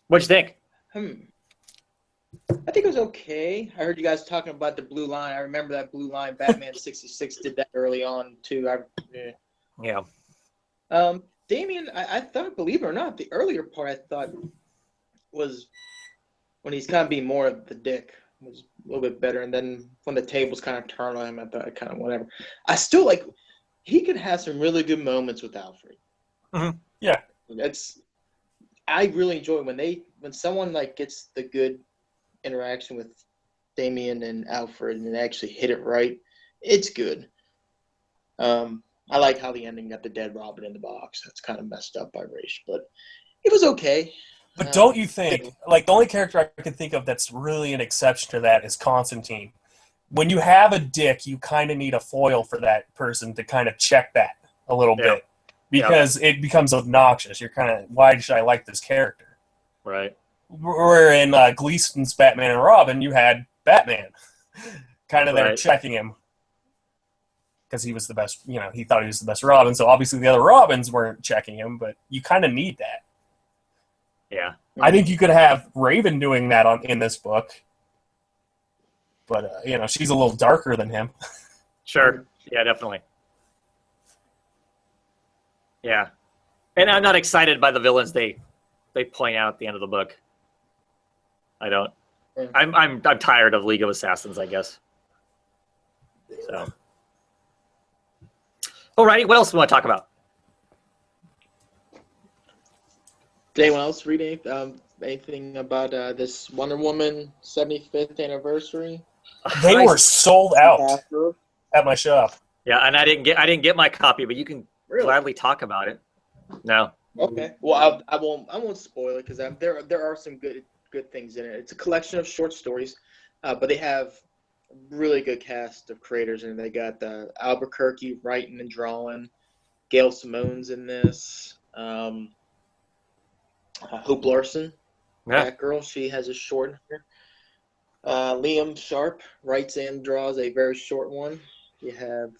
What'd you think? I think it was okay. I heard you guys talking about the blue line. I remember that blue line. Batman 66 did that early on too. Yeah. Damian, I thought, believe it or not, the earlier part I thought was when he's kind of being more of the dick was a little bit better, and then when the tables kind of turned on him, I thought kind of whatever. I still like he could have some really good moments with Alfred. Mhm. Yeah. I really enjoy when someone like gets the good interaction with Damian and Alfred and they actually hit it right. It's good. I like how the ending got the dead Robin in the box. That's kind of messed up by Raish, but it was okay. But don't you think, like, the only character I can think of that's really an exception to that is Constantine. When you have a dick, you kind of need a foil for that person to kind of check that a little Yeah. bit. Because it becomes obnoxious. You're kind of, why should I like this character? Right. Where in Gleason's Batman and Robin, you had Batman kind of there Right. checking him. Because he was the best, he thought he was the best Robin. So obviously the other Robins weren't checking him, but you kind of need that. Yeah. I think you could have Raven doing that in this book. But, she's a little darker than him. Sure. Yeah, definitely. Yeah. And I'm not excited by the villains they point out at the end of the book. I don't. Yeah. I'm tired of League of Assassins, I guess. So. Alrighty, what else do we want to talk about? Did anyone else read anything about this Wonder Woman 75th anniversary? They Nice. were sold out After? at my shop. Yeah, and I didn't get my copy, but you can Really? gladly talk about it. No. Okay. Well, I won't spoil it because there are some good things in it. It's a collection of short stories, but they have a really good cast of creators, and they got Albuquerque writing and drawing, Gail Simone's in this, Hope Larson, Yeah. that girl, she has a short here. Liam Sharp writes and draws a very short one. You have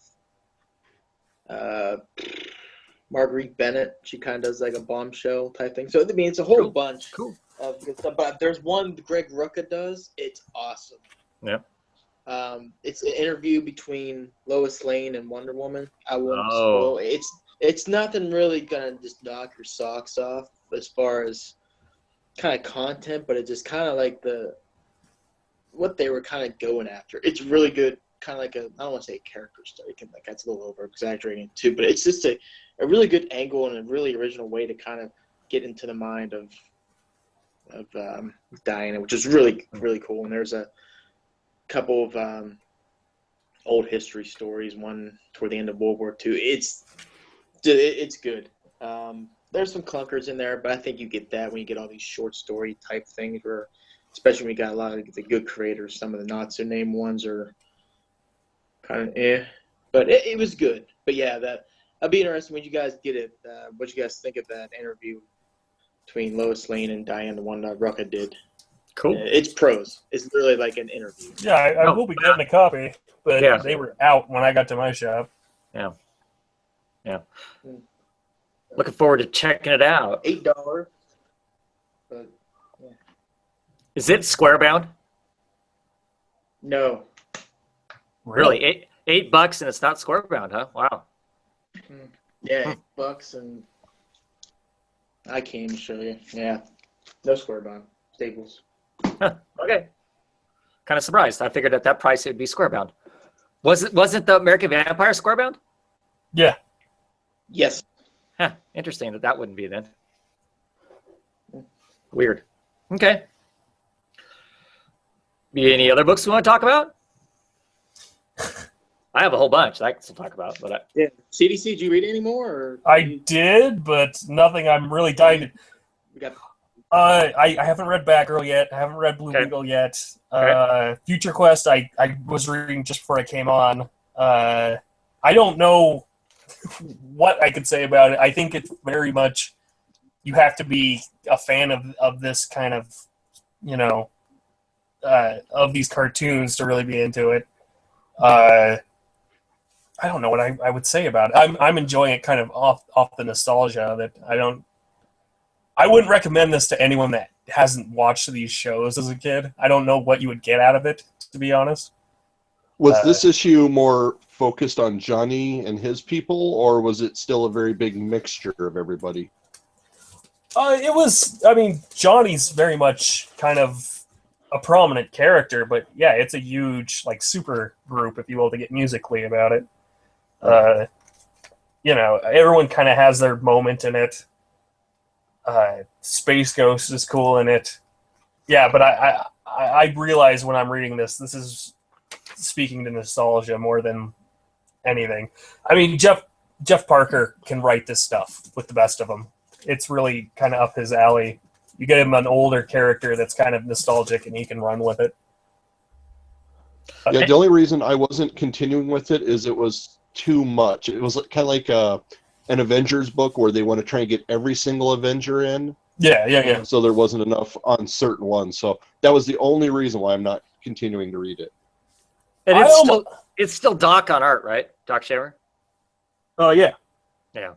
Marguerite Bennett. She kind of does like a bombshell type thing. So I mean, it's a whole Cool. bunch Cool. of good stuff. But there's one Greg Rucka does. It's awesome. Yeah. It's an interview between Lois Lane and Wonder Woman. I won't Oh. spoil. It's nothing really gonna just knock your socks off as far as kind of content, but it's just kind of like what they were kind of going after. It's really good. Kind of like I don't want to say a character study, like that's a little over exaggerating too, but it's just a really good angle and a really original way to kind of get into the mind of Diana, which is really, really cool. And there's a couple of old history stories. One toward the end of World War II. It's good. There's some clunkers in there, but I think you get that when you get all these short story type things, where especially when you got a lot of the good creators. Some of the not so named ones are kind of but it was good. But yeah, that'd be interesting when you guys get it. What you guys think of that interview between Lois Lane and Diane, the one that Rucka did? Cool. It's prose. It's literally like an interview. Yeah, I will be getting a copy, but Yeah. they were out when I got to my shop. Looking forward to checking it out. $8. But Is it square bound? no. Really? $8 and it's not square bound, huh? Wow. Yeah, $8 and I can't even show you. Yeah. No square bound. Staples. Okay. Kind of surprised. I figured at that price it would be square bound. Wasn't the American Vampire square bound? Yeah. Yes. Huh. Interesting that wouldn't be then. Weird. Okay. Any other books we want to talk about? I have a whole bunch that I can still talk about, but Yeah. CDC, did you read any more? Or I did, but nothing I'm really dying to. We got I haven't read Batgirl yet. I haven't read Blue Okay. Beetle yet. Okay. Future Quest, I was reading just before I came on. I don't know what I could say about it. I think it's very much you have to be a fan of this kind of, of these cartoons to really be into it. I don't know what I would say about it. I'm enjoying it kind of off the nostalgia of it. I wouldn't recommend this to anyone that hasn't watched these shows as a kid. I don't know what you would get out of it, to be honest. Was this issue more focused on Johnny and his people, or was it still a very big mixture of everybody? It was, I mean, Johnny's very much kind of a prominent character, but yeah, it's a huge, like, super group, if you will, to get musically about it. Everyone kind of has their moment in it. Space Ghost is cool in it. Yeah, but I realize when I'm reading this is speaking to nostalgia more than anything. I mean, Jeff Parker can write this stuff with the best of them. It's really kind of up his alley. You get him an older character that's kind of nostalgic, and he can run with it. Yeah, the only reason I wasn't continuing with it is it was too much. It was kind of like an Avengers book where they want to try and get every single Avenger in. Yeah. So there wasn't enough on certain ones. So that was the only reason why I'm not continuing to read it. And it's still Doc on art, right? Doc Shaver? Oh, yeah. Yeah.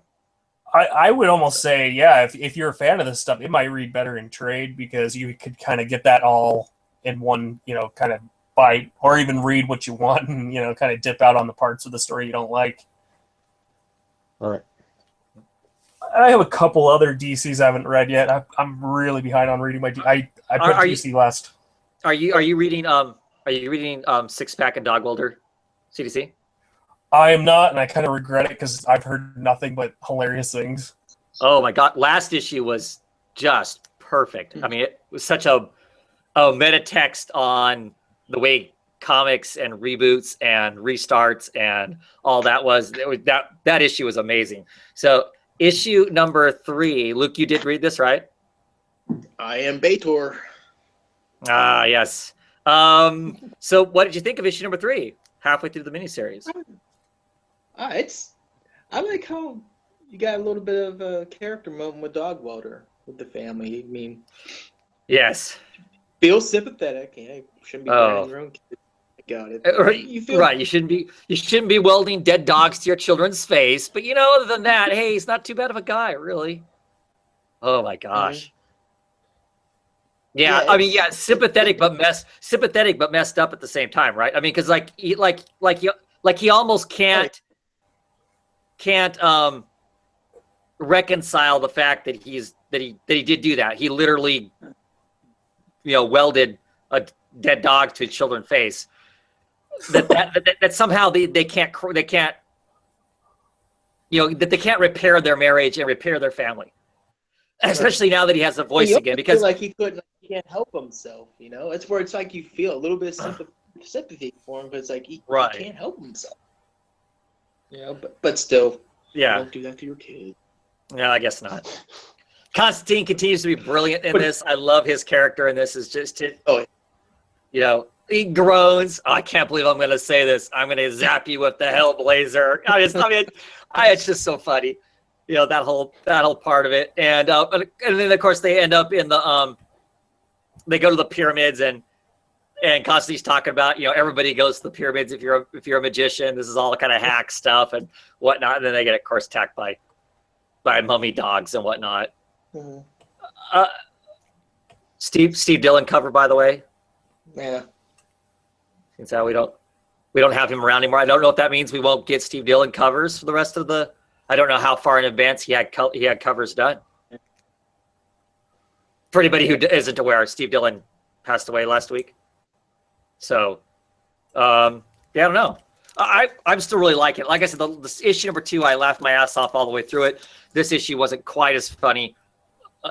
I would almost say, yeah, if you're a fan of this stuff, it might read better in trade because you could kind of get that all in one, kind of bite, or even read what you want and, kind of dip out on the parts of the story you don't like. All right. I have a couple other DCs I haven't read yet. I'm really behind on reading my. I put DC last. Are you reading Six Pack and Dog Welder, CDC? I am not, and I kind of regret it because I've heard nothing but hilarious things. Oh my God! Last issue was just perfect. I mean, it was such a meta text on the way comics and reboots and restarts and all that was. That issue was amazing. So issue number 3, Luke, you did read this, right? I am Bator. Ah, yes. So what did you think of issue number 3? Halfway through the miniseries. I like how you got a little bit of a character moment with Dog Welder with the family. I mean, Yes. feel sympathetic. Yeah, you shouldn't be blaming your own kids. I got it. You feel Right. You shouldn't be welding dead dogs to your children's face. But other than that, hey, he's not too bad of a guy, really. Oh my gosh. Yeah, Yeah, I mean, yeah, sympathetic but messed up at the same time, right? I mean, because he almost can't reconcile the fact that he did do that. He literally, welded a dead dog to a children's face. That somehow they can't that they can't repair their marriage and repair their family, especially now that he has a voice you again. feel Because like he can't help himself. It's where it's like you feel a little bit of sympathy for him, but it's like he Right. can't help himself. You know, but still, Yeah. don't do that to your kid. No, I guess not. Constantine continues to be brilliant in this. I love his character in this. Is just Oh. you know, he groans. Oh, I can't believe I'm going to say this. I'm going to zap you with the Hellblazer. It's just so funny. You know, that whole part of it, and then of course they end up in the they go to the pyramids, and Constantine's talking about, you know, everybody goes to the pyramids if you're a magician. This is all kind of hack stuff and whatnot. And then they get, of course, attacked by mummy dogs and whatnot. Mhm. Steve Dillon cover, by the way. Yeah. Since how we don't have him around anymore. I don't know if that means we won't get Steve Dillon covers for the rest of the. I don't know how far in advance he had covers done. For anybody who isn't aware, Steve Dillon passed away last week. So, yeah, I don't know. I'm still really liking it. Like I said, this issue number 2, I laughed my ass off all the way through it. This issue wasn't quite as funny.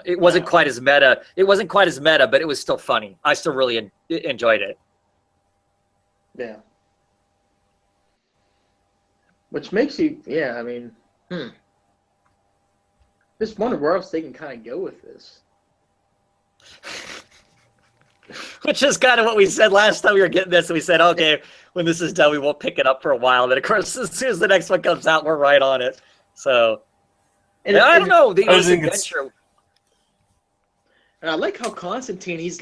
It wasn't quite as meta. It wasn't quite as meta, but it was still funny. I still really enjoyed it. Yeah. Which makes you, yeah, I mean, just wonder where else they can kind of go with this. Which is kind of what we said last time we were getting this. And we said, okay, when this is done, we won't pick it up for a while. And then, of course, as soon as the next one comes out, we're right on it. So, And I don't know. I think it's- adventure. And I like how Constantine, he's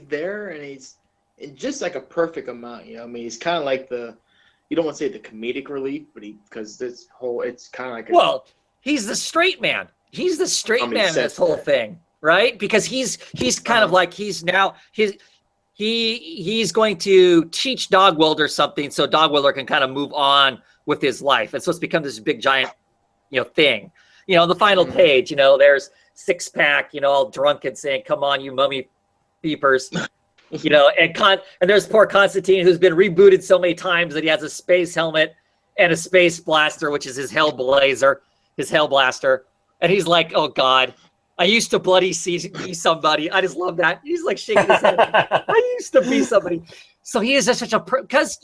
there and he's in just like a perfect amount, you know. I mean, he's kind of like you don't want to say the comedic relief, but it's kind of like Well, he's the straight man. He's the straight Somebody man in said this whole that. thing, right? Because he's kind of like he's going to teach Dogwilder something so Dogwilder can kind of move on with his life. And so it's become this big giant, you know, thing. You know, the final page, you know, there's Six Pack, you know, all drunk and saying, "Come on, you mummy beepers." You know, and there's poor Constantine, who's been rebooted so many times that he has a space helmet and a space blaster, which is his Hellblazer, his Hellblaster. And he's like, "Oh God, I used to bloody be somebody." I just love that. He's like shaking his head. I used to be somebody. So he is just such because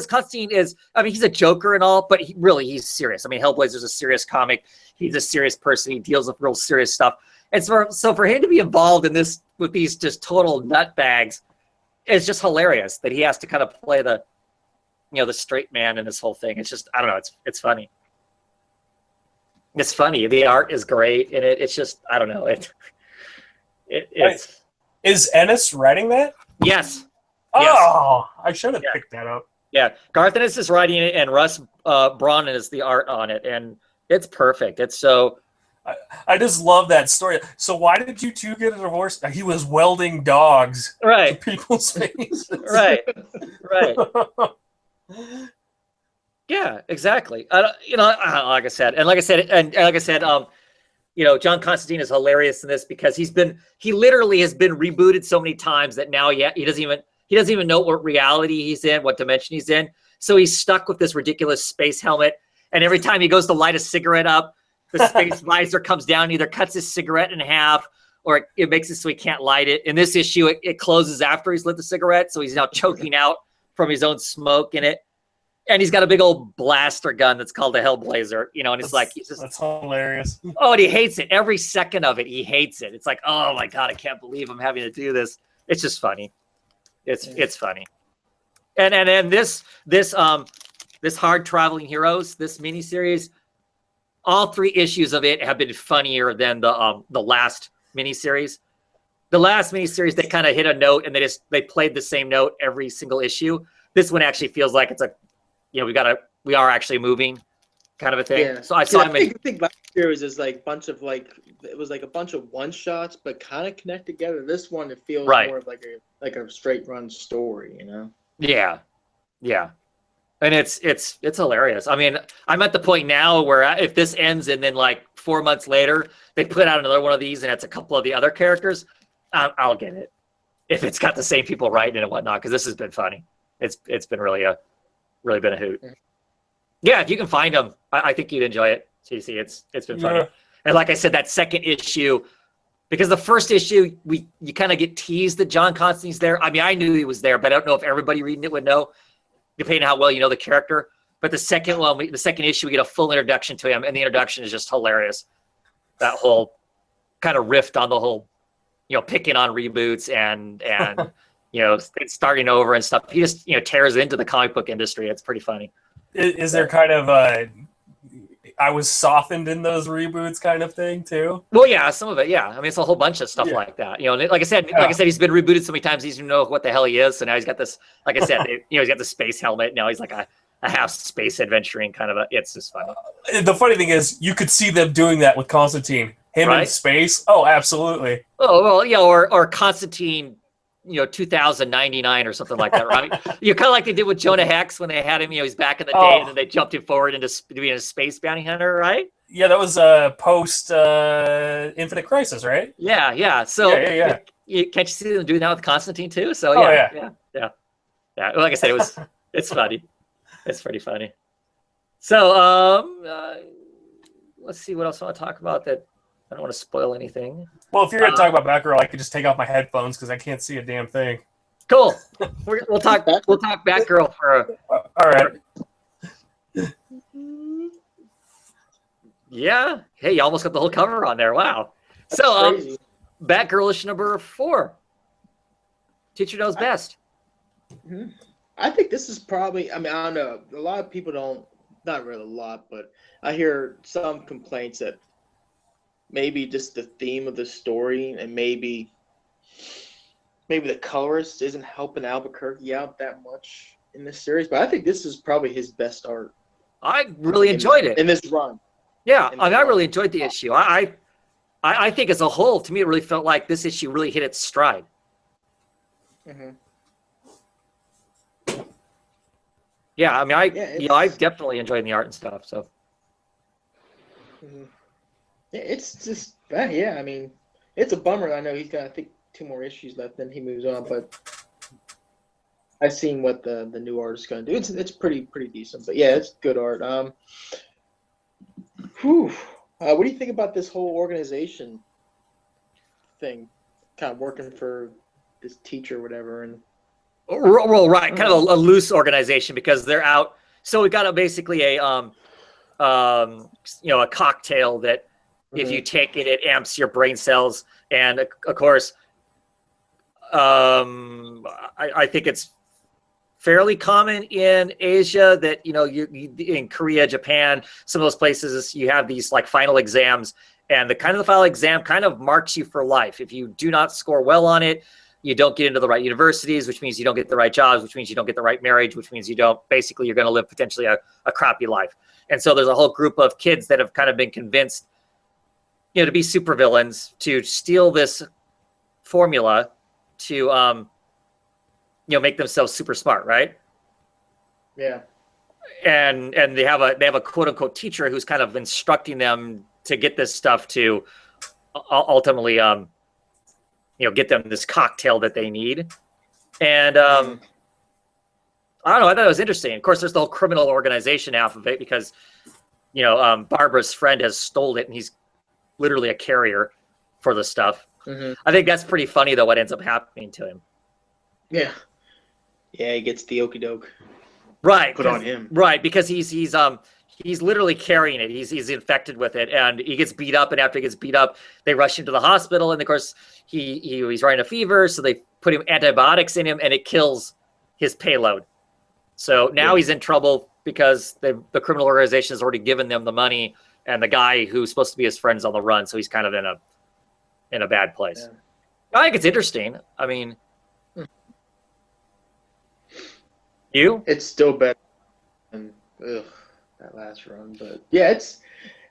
Constantine is, I mean, he's a joker and all, but he's serious. I mean, Hellblazer's a serious comic. He's a serious person. He deals with real serious stuff. And so for him to be involved in this with these just total nutbags, it's just hilarious that he has to kind of play the, you know, the straight man in this whole thing. It's just, I don't know. It's funny. It's funny. The art is great, and it's just, I don't know. It's Is Ennis writing that? yes. Oh, I should have picked that up. Yeah, Garth Ennis is writing it, and Russ Braun is the art on it, and it's perfect. It's so. I just love that story. So why did you two get a divorce? He was welding dogs to Right, people's faces. right. Yeah, exactly. You know, like I said, you know, John Constantine is hilarious in this because he literally has been rebooted so many times that now, he doesn't even know what reality he's in, what dimension he's in. So he's stuck with this ridiculous space helmet, and every time he goes to light a cigarette up, the space visor comes down, and either cuts his cigarette in half, or it makes it so he can't light it. In this issue, it closes after he's lit the cigarette, so he's now choking out from his own smoke in it. And he's got a big old blaster gun that's called the Hellblazer, you know, and That's hilarious. oh, and he hates it. Every second of it, he hates it. It's like, oh my God, I can't believe I'm having to do this. It's just funny. It's funny. And this Hard Traveling Heroes, this miniseries, all 3 issues of it have been funnier than the last miniseries. The last miniseries, they kind of hit a note and they played the same note every single issue. This one actually feels like it's you know, we are actually moving kind of a thing. Yeah. So I saw him I think last year was just like it was like a bunch of one shots, but kind of connect together. This one, it feels Right. more of like a straight run story, you know? Yeah. And it's hilarious. I mean, I'm at the point now where if this ends and then like 4 months later, they put out another one of these and it's a couple of the other characters, I'll get it. If it's got the same people writing it and whatnot, because this has been funny. It's been really been a hoot. Yeah, if you can find them, I think you'd enjoy it. CC, it's been funny. Yeah. And like I said, that second issue Because the first issue, you kind of get teased that John Constantine's there. I mean, I knew he was there, but I don't know if everybody reading it would know, depending on how well you know the character. But the second issue, we get a full introduction to him, and the introduction is just hilarious. That whole kind of riff on the whole, picking on reboots and starting over and stuff. He just tears into the comic book industry. It's pretty funny. Is there kind of I was softened in those reboots kind of thing too? Well, yeah, some of it, yeah. I mean, it's a whole bunch of stuff like that. Like I said, he's been rebooted so many times he doesn't know what the hell he is. So now he's got this, like I said, he's got the space helmet. Now he's like a half space adventuring kind of it's just funny. The funny thing is, you could see them doing that with Constantine. Him in space. Oh, absolutely. Oh well, yeah, or Constantine, 2099 or something like that, right? Kind of like they did with Jonah Hex when they had him. He's back in the day, and then they jumped him forward into being a space bounty hunter, right? Yeah, that was post Infinite Crisis, right? Yeah. So yeah. Can't you see them doing that with Constantine too? So yeah. Like I said, it's funny. It's pretty funny. So let's see what else I want to talk about that. I don't want to spoil anything. Well, if you're going to talk about Batgirl, I could just take off my headphones because I can't see a damn thing. Cool. We'll talk Batgirl for. All right. Yeah. Hey, you almost got the whole cover on there. Wow. So, Batgirl issue number 4. Teacher Knows Best. I think this is probably. I mean, I don't know. A lot of people don't. Not really a lot, but I hear some complaints that maybe just the theme of the story and maybe the colorist isn't helping Albuquerque out that much in this series. But I think this is probably his best art. I really enjoyed it in this run. Yeah, I really enjoyed the issue. I think as a whole, to me, it really felt like this issue really hit its stride. Mm-hmm. Yeah, I mean, I definitely enjoyed the art and stuff. So. Mm-hmm. It's just, I mean, it's a bummer. I know he's got, I think, 2 more issues left, then he moves on. But I've seen what the new artist is going to do. It's pretty decent. But yeah, it's good art. What do you think about this whole organization thing? Kind of working for this teacher or whatever, and. Well, right, kind of a loose organization because they're out. So we got basically a cocktail that if you take it, it amps your brain cells, and of course, I think it's fairly common in Asia that you in Korea, Japan, some of those places you have these like final exams, and the final exam kind of marks you for life. If you do not score well on it, you don't get into the right universities, which means you don't get the right jobs, which means you don't get the right marriage, which means you're going to live potentially a crappy life. And so there's a whole group of kids that have kind of been convinced, to be supervillains, to steal this formula to, make themselves super smart, right? Yeah. And they have a quote unquote teacher who's kind of instructing them to get this stuff to ultimately, get them this cocktail that they need. And I don't know, I thought it was interesting. Of course, there's the whole criminal organization half of it because, Barbara's friend has stole it and he's literally a carrier for the stuff. Mm-hmm. I think that's pretty funny, though, what ends up happening to him. Yeah. Yeah, he gets the okey doke. Right. Put on him. Right, because he's literally carrying it. He's infected with it, and he gets beat up. And after he gets beat up, they rush him to the hospital. And of course, he's running a fever, so they put antibiotics in him, and it kills his payload. So now he's in trouble because the criminal organization has already given them the money, and the guy who's supposed to be his friend's on the run. So he's kind of in a bad place. Yeah. I think it's interesting. I mean, it's still better than that last run, but yeah, it's.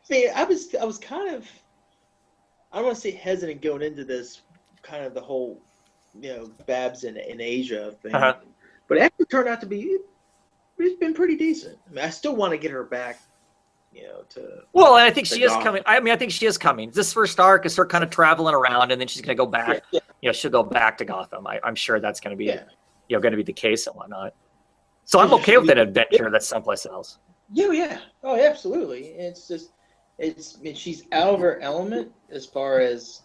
See, I was kind of. I don't want to say hesitant going into this, kind of the whole, Babs in Asia thing, but it actually turned out to be. It's been pretty decent. I mean, I still want to get her back, to. Well, and I think she is coming. I mean, I think she is coming. This first arc is her kind of traveling around, and then she's going to go back. Yeah. She'll go back to Gotham. I'm sure that's going to be, going to be the case and whatnot. So I'm okay with an adventure that's someplace else. Yeah. Oh, absolutely. It's just, she's out of her element as far as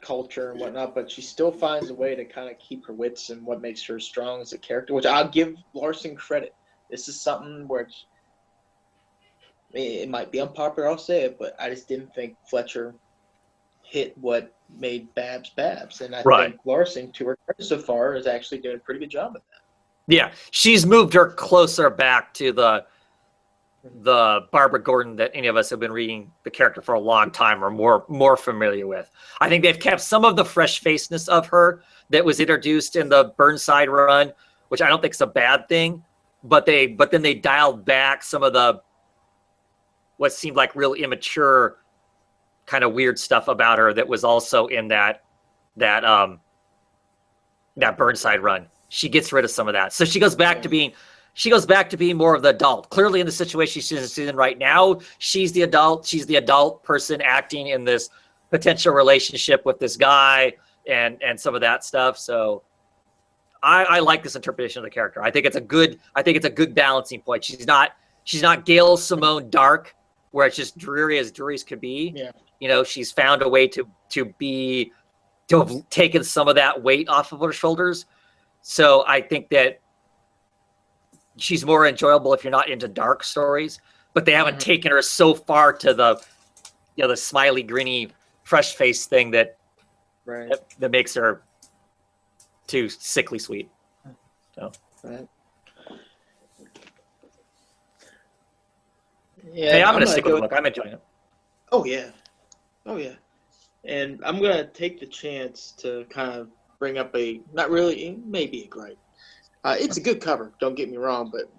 culture and whatnot, but she still finds a way to kind of keep her wits and what makes her strong as a character, which I'll give Larson credit. This is something where it might be unpopular, I'll say it, but I just didn't think Fletcher hit what made Babs Babs. And I think Larson, to her credit so far, is actually doing a pretty good job of that. Yeah, she's moved her closer back to the Barbara Gordon that any of us have been reading the character for a long time or more familiar with. I think they've kept some of the fresh facedness of her that was introduced in the Burnside run, which I don't think is a bad thing. But then they dialed back some of the what seemed like real immature kind of weird stuff about her that was also in that Burnside run. She gets rid of some of that. So she goes back to being more of the adult. Clearly in the situation she's in right now, she's the adult person acting in this potential relationship with this guy and some of that stuff. So I like this interpretation of the character. I think it's a good balancing point. She's not Gail Simone Dark, where it's just dreary as could be. Yeah. You know, she's found a way to have taken some of that weight off of her shoulders. So I think that she's more enjoyable if you're not into dark stories, but they haven't taken her so far to the smiley, grinny, fresh face thing that makes her too sickly sweet. So. Right. Yeah, hey, I'm gonna stick with the book. I'm enjoying it. Oh yeah. And I'm gonna take the chance to kind of bring up maybe a gripe. It's a good cover, don't get me wrong, but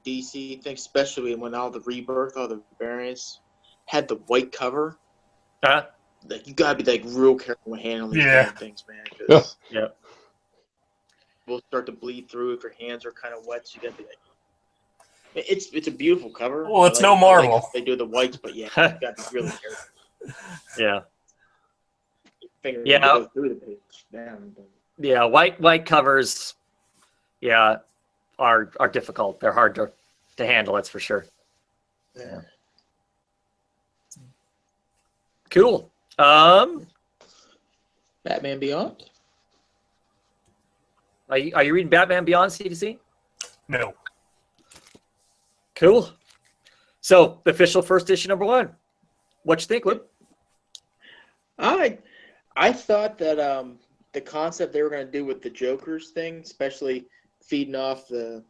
DC things, especially when all the Rebirth, all the variants had the white cover. Like you gotta be like real careful with handling these things, man. Cause we'll start to bleed through if your hands are kind of wet. So you gotta be like, it's a beautiful cover. Well, it's no marvel. Like they do the whites, but you gotta be really careful. Yeah. Fingers go through the page. Damn. Yeah, white covers. Yeah, are difficult. They're hard to handle. That's for sure. Yeah. Cool. Batman Beyond. Are you reading Batman Beyond, CDC? No. Cool. So, the official first issue #1. What you think, Luke? I thought that the concept they were going to do with the Joker's thing, especially feeding off the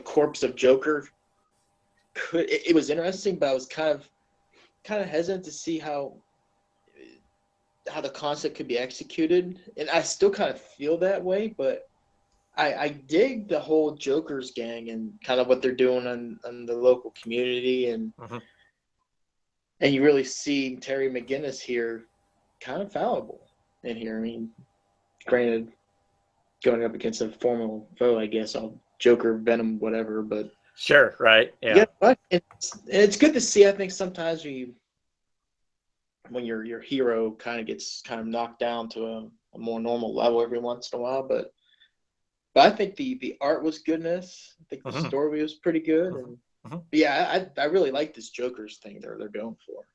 corpse of Joker, it was interesting, but I was kind of hesitant to see how the concept could be executed, and I still kind of feel that way, but I dig the whole Joker's gang and kind of what they're doing on the local community, and and you really see Terry McGinnis here kind of fallible in here. I mean, granted, going up against a formal foe, I guess, all Joker, Venom, whatever, but sure, right, yeah. But it's good to see. I think sometimes when your hero gets knocked down to a more normal level every once in a while, but I think the art was goodness. I think the story was pretty good, and yeah, I really like this Joker's thing they're going for.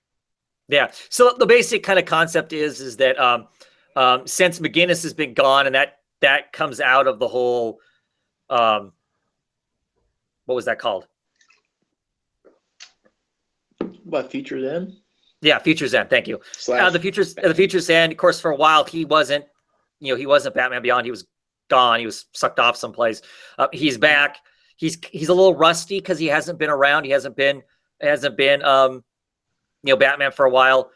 Yeah. So the basic kind of concept is that since McGinnis has been gone, and that comes out of the whole what was that called? What, Future's End? Yeah, Future's End. Thank you. The Future's End. Of course, for a while he wasn't Batman Beyond. He was gone. He was sucked off someplace. He's back. He's a little rusty because he hasn't been around. He hasn't been Batman for a while.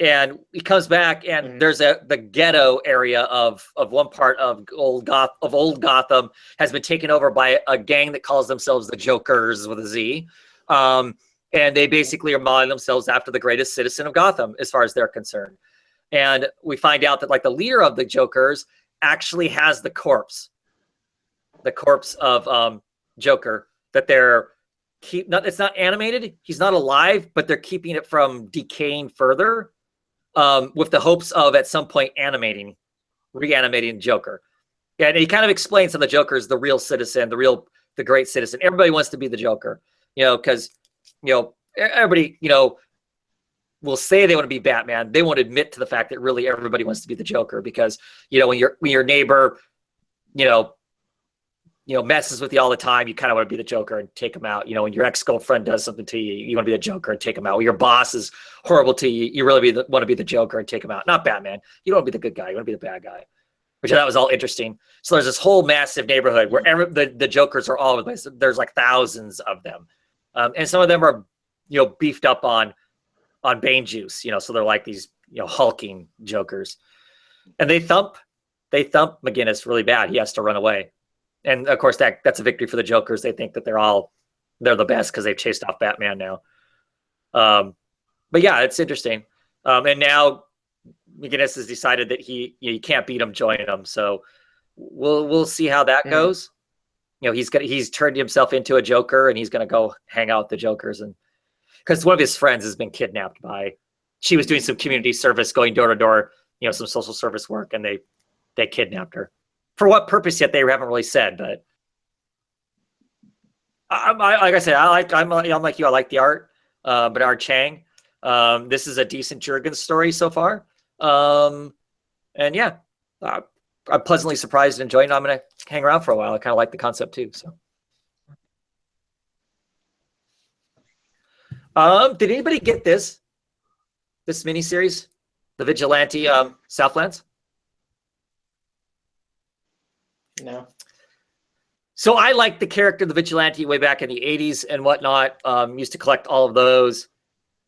And he comes back, and there's the ghetto area of one part of old Gotham has been taken over by a gang that calls themselves the Jokers with a Z. And they basically are modeling themselves after the greatest citizen of Gotham, as far as they're concerned. And we find out that the leader of the Jokers actually has the corpse of Joker that it's not animated. He's not alive, but they're keeping it from decaying further, with the hopes of at some point reanimating Joker. And he kind of explains how the Joker is the real citizen, the great citizen. Everybody wants to be the Joker, because everybody, will say they want to be Batman. They won't admit to the fact that really everybody wants to be the Joker because, when your neighbor, messes with you all the time, you kind of want to be the Joker and take him out. When your ex-girlfriend does something to you, you want to be the Joker and take him out. When your boss is horrible to you, you really want to be the Joker and take him out. Not Batman. You don't want to be the good guy. You want to be the bad guy, which I thought was all interesting. So there's this whole massive neighborhood where the Jokers are all over the place. There's like thousands of them. And some of them are, beefed up on Bane juice, so they're like these, hulking Jokers. And they thump McGinnis really bad. He has to run away. And of course that's a victory for the Jokers. They think that they're the best because they've chased off Batman now. But yeah, it's interesting. And now McGinnis has decided that he can't beat him, join him. So we'll see how that goes. He's turned himself into a Joker and he's going to go hang out with the Jokers. And because one of his friends has been kidnapped she was doing some community service, going door to door, some social service work, and they kidnapped her. For what purpose yet, they haven't really said, but like I said, I'm like you. I like the art, Bernard Chang. This is a decent Jurgens story so far. And yeah, I'm pleasantly surprised and enjoying it. I'm going to hang around for a while. I kind of like the concept too. So, did anybody get this miniseries, The Vigilante Southlands? No. So I liked the character of the Vigilante way back in the 80s and whatnot. Used to collect all of those.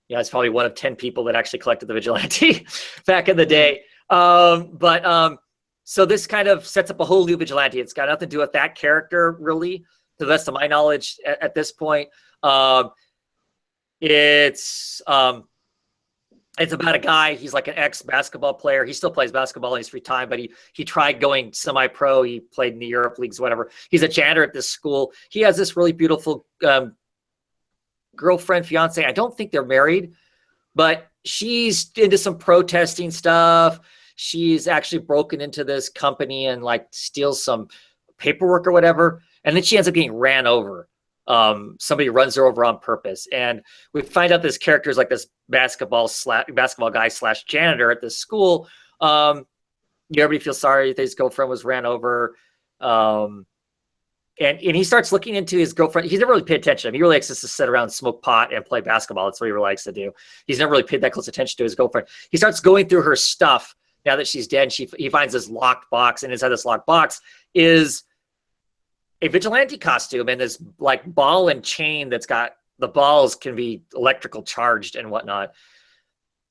Yeah, I was probably one of 10 people that actually collected the Vigilante back in the day. So this kind of sets up a whole new Vigilante. It's got nothing to do with that character, really, to the best of my knowledge at this point. It's about a guy. He's like an ex-basketball player. He still plays basketball in his free time, but he tried going semi-pro. He played in the Europe leagues, whatever. He's a janitor at this school. He has this really beautiful girlfriend, fiance. I don't think they're married, but she's into some protesting stuff. She's actually broken into this company and like steals some paperwork or whatever. And then she ends up getting ran over. Somebody runs her over on purpose. And we find out this character is like this basketball guy / janitor at this school. Everybody feels sorry that his girlfriend was ran over. And he starts looking into his girlfriend. He's never really paid attention. I mean, he really likes to sit around, smoke pot, and play basketball. That's what he really likes to do. He's never really paid that close attention to his girlfriend. He starts going through her stuff now that she's dead. He finds this locked box, and inside this locked box is a vigilante costume and this like ball and chain that's got the balls can be electrical charged and whatnot.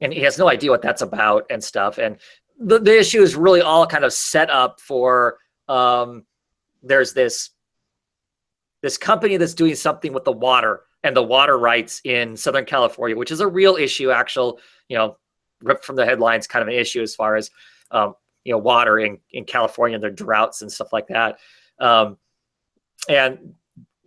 And he has no idea what that's about and stuff. And the issue is really all kind of set up for, there's this company that's doing something with the water and the water rights in Southern California, which is a real issue, ripped from the headlines, kind of an issue as far as, water in California, their droughts and stuff like that. And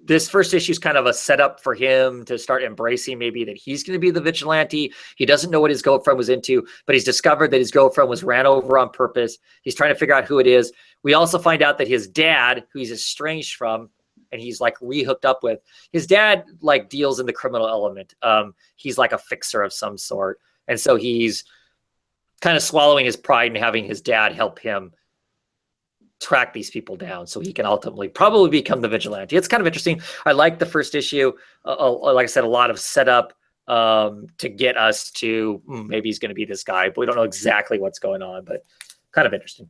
this first issue is kind of a setup for him to start embracing maybe that he's going to be the vigilante. He doesn't know what his girlfriend was into, but he's discovered that his girlfriend was ran over on purpose. He's trying to figure out who it is. We also find out that his dad, who he's estranged from, and he's like re-hooked up with, his dad like deals in the criminal element. He's like a fixer of some sort. And so he's kind of swallowing his pride and having his dad help him track these people down so he can ultimately probably become the vigilante. It's kind of interesting. I like the first issue. Like I said, a lot of setup to get us to maybe he's going to be this guy, but we don't know exactly what's going on, but kind of interesting.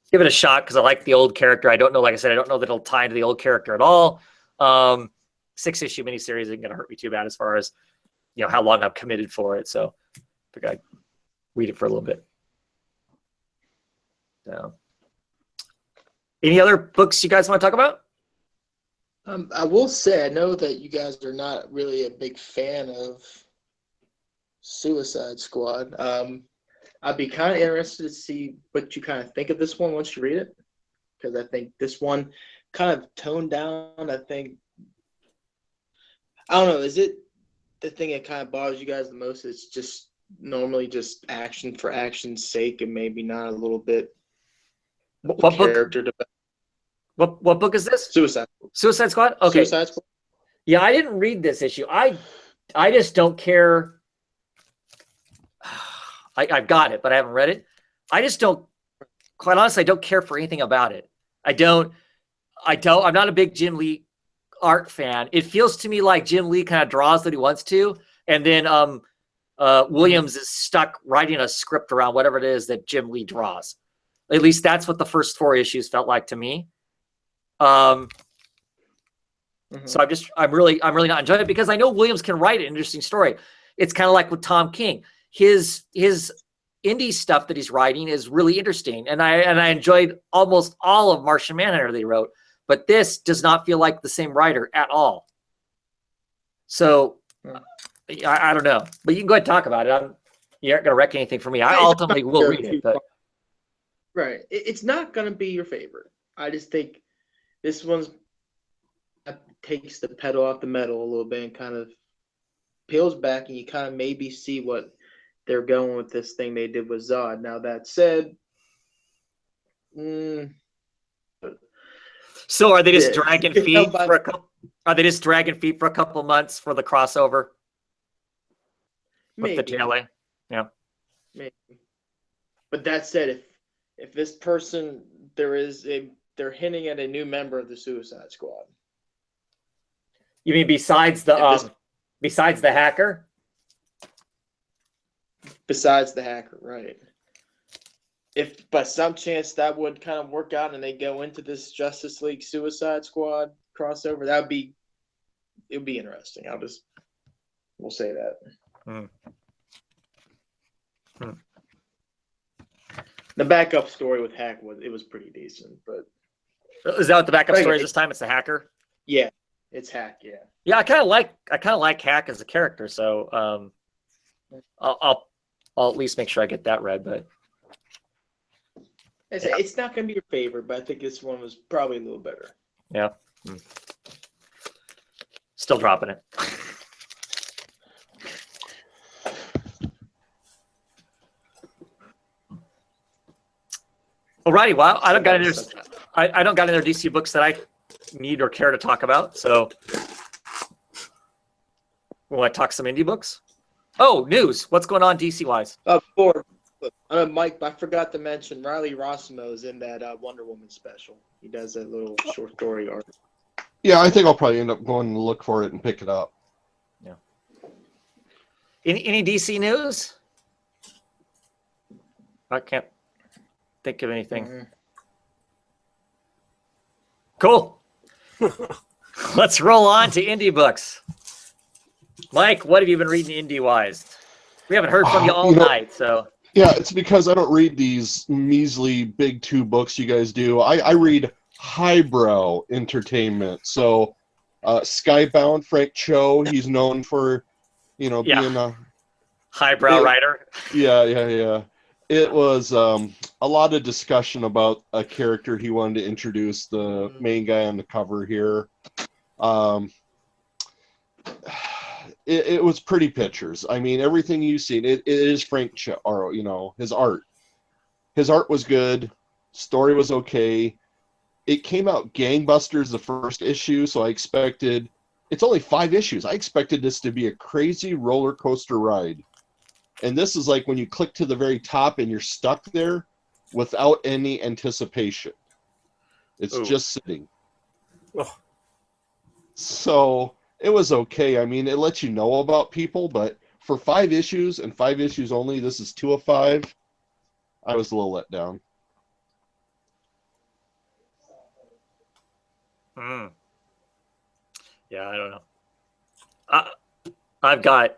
Give it a shot because I like the old character. I don't know, like I said, I don't know that it'll tie into the old character at all. 6-issue miniseries isn't going to hurt me too bad as far as, how long I'm committed for it. So I figured I'd read it for a little bit. So. Any other books you guys want to talk about? I will say, I know that you guys are not really a big fan of Suicide Squad. I'd be kind of interested to see what you kind of think of this one once you read it, because I think this one kind of toned down. I don't know, is it the thing that kind of bothers you guys the most? It's just normally just action for action's sake and maybe not a little bit What character book? What book is this? Suicide Squad? Okay. Suicide Squad. Yeah, I didn't read this issue. I just don't care. I've got it, but I haven't read it. I just don't. Quite honestly, I don't care for anything about it. I'm not a big Jim Lee art fan. It feels to me like Jim Lee kind of draws that he wants to, and then Williams is stuck writing a script around whatever it is that Jim Lee draws. At least that's what the first 4 issues felt like to me. So I'm really not enjoying it because I know Williams can write an interesting story. It's kind of like with Tom King. His indie stuff that he's writing is really interesting, and I enjoyed almost all of Martian Manhunter they wrote, but this does not feel like the same writer at all. So I don't know, but you can go ahead and talk about it. You aren't going to wreck anything for me. I ultimately will read it, but Right. It's not going to be your favorite. I just think this one's takes the pedal off the metal a little bit and kind of peels back, and you kind of maybe see what they're going with this thing they did with Zod. Now, that said, so are they just dragging You can feet tell by- for a couple? Are they just dragging feet for a couple months for the crossover with the maybe. JLA? Yeah. Maybe. But that said, if this person, they're hinting at a new member of the Suicide Squad. You mean besides the hacker? Besides the hacker, right? If by some chance that would kind of work out and they go into this Justice League Suicide Squad crossover, it would be interesting. We'll say that. The backup story with Hack was pretty decent, but Is that what the backup Right. story is this time? It's the hacker. yeah, it's Hack. Yeah. Yeah, I kind of like Hack as a character, so I'll at least make sure I get that read. But It's not going to be your favorite, but I think this one was probably a little better. yeah, still dropping it. Alrighty, well, I don't got any other DC books that I need or care to talk about. So, want to talk some indie books? Oh, news! What's going on DC wise? Mike, I forgot to mention Riley Rossimo is in that Wonder Woman special. He does that little short story art. Yeah, I think I'll probably end up going to look for it and pick it up. Yeah. Any DC news? I can't think of anything. Cool. Let's roll on to indie books. Mike, what have you been reading indie wise? We haven't heard from you all night, so. Yeah, it's because I don't read these measly big 2 books you guys do. I read highbrow entertainment. So, Skybound, Frank Cho, he's known for, being a highbrow writer. Yeah. It was a lot of discussion about a character he wanted to introduce, the main guy on the cover here. It was pretty pictures. I mean, everything you've seen, it is Frank Cho, his art. His art was good. Story was okay. It came out gangbusters the first issue, so I expected... It's only 5 issues. I expected this to be a crazy roller coaster ride. And this is like when you click to the very top and you're stuck there without any anticipation. It's just sitting. Oh. So it was okay. I mean, it lets you know about people, but for 5 issues and 5 issues only, this is 2 of 5. I was a little let down. Yeah, I don't know. I've got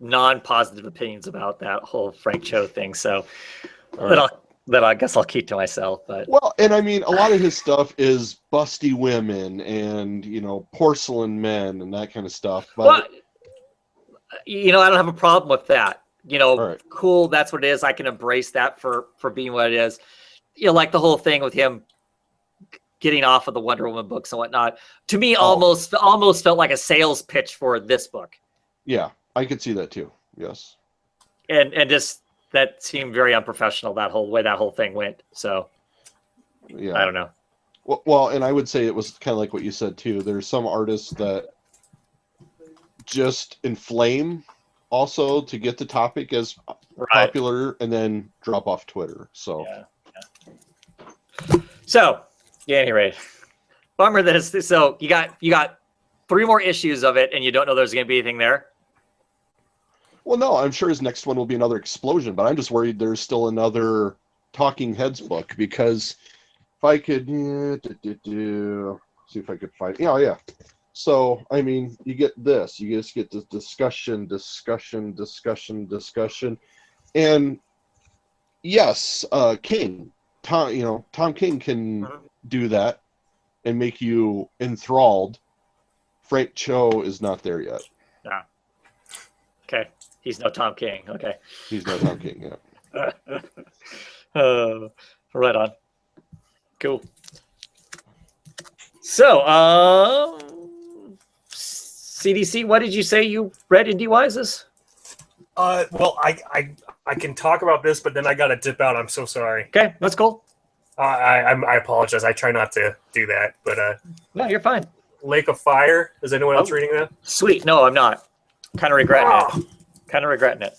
non-positive opinions about that whole Frank Cho thing, so that I guess I'll keep to myself. But well, and I mean, a lot of his stuff is busty women and porcelain men and that kind of stuff. But I don't have a problem with that. Right. Cool. That's what it is. I can embrace that for being what it is. Like the whole thing with him getting off of the Wonder Woman books and whatnot. To me, almost felt like a sales pitch for this book. Yeah, I could see that too. Yes. And just that seemed very unprofessional. That whole thing went. So yeah, I don't know. Well, and I would say it was kind of like what you said too. There's some artists that just inflame also to get the topic as Right. popular and then drop off Twitter. So Yeah. So, at any rate, bummer that it's so you got 3 more issues of it, and you don't know there's going to be anything there. well, no, I'm sure his next one will be another explosion, but I'm just worried there's still another Talking Heads book, because if I could see if I could find yeah. So I mean, you get this, you just get this discussion, and yes, Tom King can do that and make you enthralled. Frank Cho is not there yet. Okay, he's no Tom King. Okay, He's not Tom King yet. right on. Cool. So, CDC, what did you say you read Indie Wises? Well, I can talk about this, but then I gotta dip out. I'm so sorry. Okay, that's cool. I apologize. I try not to do that, but No, you're fine. Lake of Fire. Is anyone else reading that? Sweet. No, I'm not. Kind of regretting it. Kind of regretting it.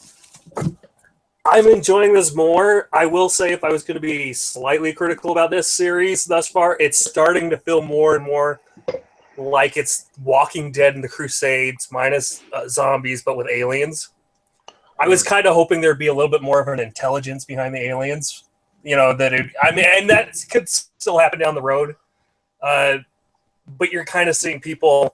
I'm enjoying this more. I will say, if I was going to be slightly critical about this series thus far, it's starting to feel more and more like it's Walking Dead and the Crusades minus zombies, but with aliens. I was kind of hoping there'd be a little bit more of an intelligence behind the aliens. You know, and that could still happen down the road. But you're kind of seeing people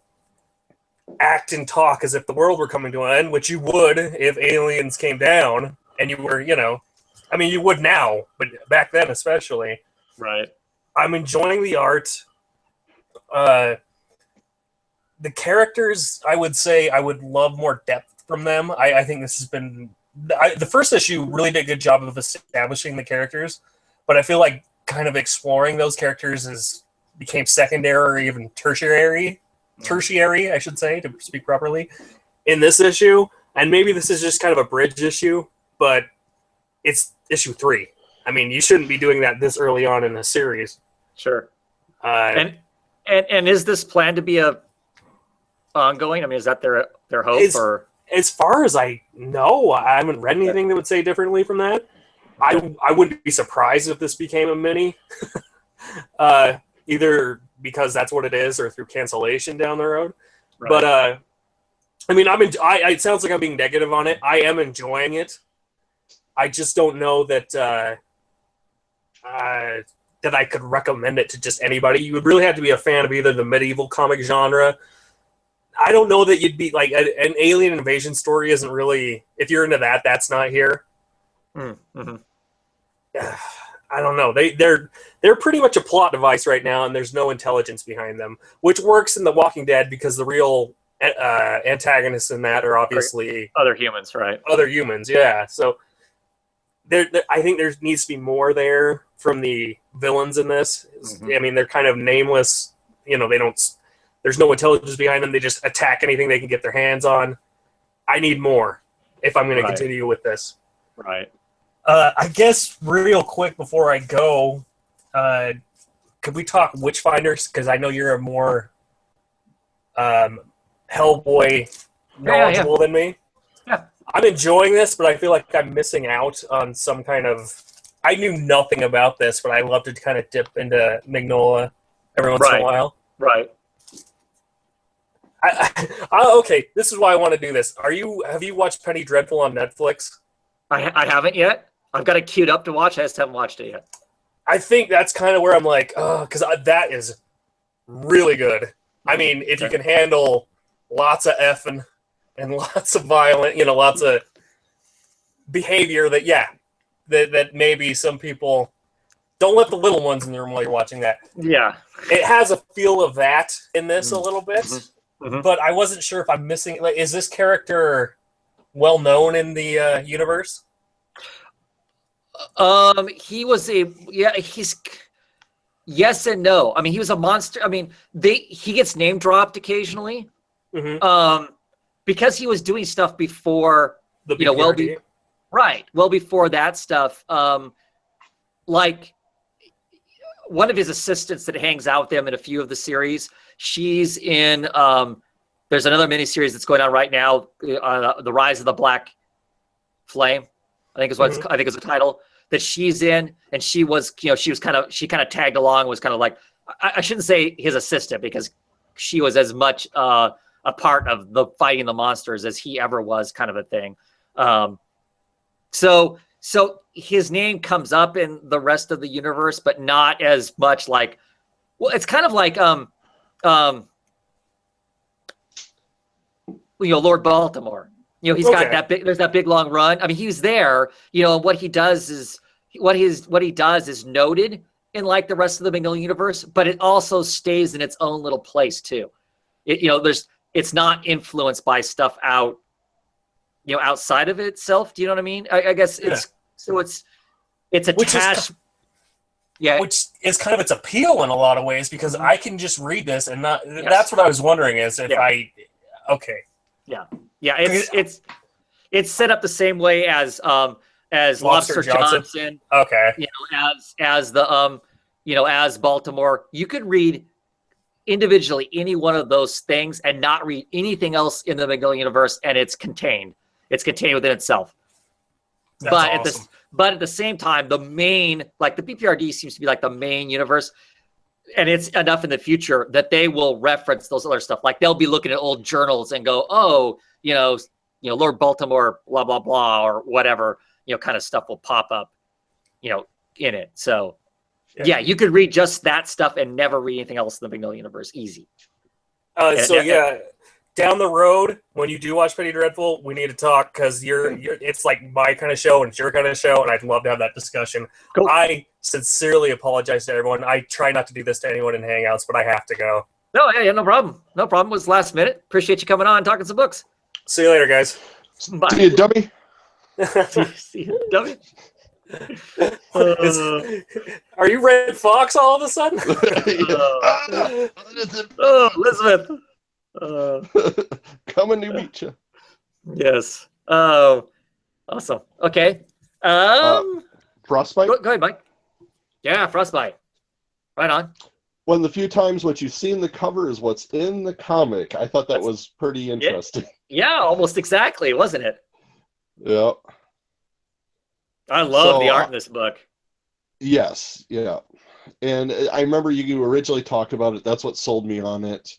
act and talk as if the world were coming to an end, which you would if aliens came down and you were, you would now, but back then especially. Right. I'm enjoying the art. The characters, I would say I would love more depth from them. I think this has been... the first issue really did a good job of establishing the characters, but I feel like kind of exploring those characters became secondary or even tertiary, I should say, to speak properly, in this issue. And maybe this is just kind of a bridge issue, but it's issue 3. I mean, you shouldn't be doing that this early on in the series. Sure. And is this planned to be a ongoing? I mean, is that their hope? Or as far as I know, I haven't read anything that would say differently from that. I wouldn't be surprised if this became a mini, either because that's what it is or through cancellation down the road. Right. But I mean, it sounds like I'm being negative on it. I am enjoying it. I just don't know that that I could recommend it to just anybody. You would really have to be a fan of either the medieval comic genre. I don't know that you'd be like an alien invasion story isn't really, if you're into that, that's not here. Mm-hmm. I don't know. They're pretty much a plot device right now, and there's no intelligence behind them, which works in The Walking Dead because the real antagonists in that are obviously other humans, right? Other humans, yeah. So I think there needs to be more there from the villains in this. Mm-hmm. I mean, they're kind of nameless. There's no intelligence behind them. They just attack anything they can get their hands on. I need more if I'm going to continue with this. Right. I guess real quick before I go, could we talk Witchfinders? Because I know you're a more Hellboy knowledgeable than me. Yeah. I'm enjoying this, but I feel like I'm missing out on some kind of... I knew nothing about this, but I love to kind of dip into Mignola every once in a while. Right. Okay, this is why I want to do this. Have you watched Penny Dreadful on Netflix? I haven't yet. I've got it queued up to watch. I just haven't watched it yet. I think that's kind of where I'm like, because that is really good. I mean, if you can handle lots of effing and lots of violent, lots of behavior that maybe some people don't let the little ones in the room while you're watching that. Yeah. It has a feel of that in this a little bit, mm-hmm. But I wasn't sure if I'm missing. Like, is this character well known in the universe? He was he's yes and no. I mean, he was a monster. I mean, he gets name dropped occasionally. Mm-hmm. Because he was doing stuff before the well before that stuff. Like one of his assistants that hangs out with him in a few of the series, she's in There's another miniseries that's going on right now, The Rise of the Black Flame. I think is what I think is the title that she's in, and she was kind of tagged along, was kind of like, I shouldn't say his assistant, because she was as much a part of the fighting the monsters as he ever was, kind of a thing. So his name comes up in the rest of the universe, but not as much. Like, well, it's kind of like Lord Baltimore. He's got that big. There's that big long run. I mean, he's there. What he does is noted in like the rest of the Magnolia universe, but it also stays in its own little place too. It's not influenced by stuff outside of itself. Do you know what I mean? I guess it's attached. Which is kind of its appeal in a lot of ways, because I can just read this and not. Yes. That's what I was wondering is if It's set up the same way as Lobster Johnson. Okay. As Baltimore. You could read individually any one of those things and not read anything else in the Magnolia universe, and it's contained. It's contained within itself. That's awesome. But at the same time, the main, like the BPRD seems to be like the main universe, and it's enough in the future that they will reference those other stuff. Like they'll be looking at old journals and go, oh, Lord Baltimore, blah, blah, blah, or whatever, kind of stuff will pop up, in it. So yeah, you could read just that stuff and never read anything else in the Magnolia universe. Easy. Down the road, when you do watch Penny Dreadful, we need to talk, because it's like my kind of show and it's your kind of show, and I'd love to have that discussion. Cool. I sincerely apologize to everyone. I try not to do this to anyone in Hangouts, but I have to go. No, yeah, no problem. No problem. It was last minute. Appreciate you coming on and talking some books. See you later, guys. Bye. See you, dummy. See you, dummy. Are you Red Fox all of a sudden? Elizabeth. Coming to meet you. Yes. Oh, awesome. Okay. Frostbite? Go ahead, Mike. Yeah, Frostbite. Right on. One of the few times what you see in the cover is what's in the comic. I thought that was pretty interesting. Yeah, almost exactly, wasn't it? Yeah. I love the art in this book. Yes, yeah. And I remember you originally talked about it. That's what sold me on it.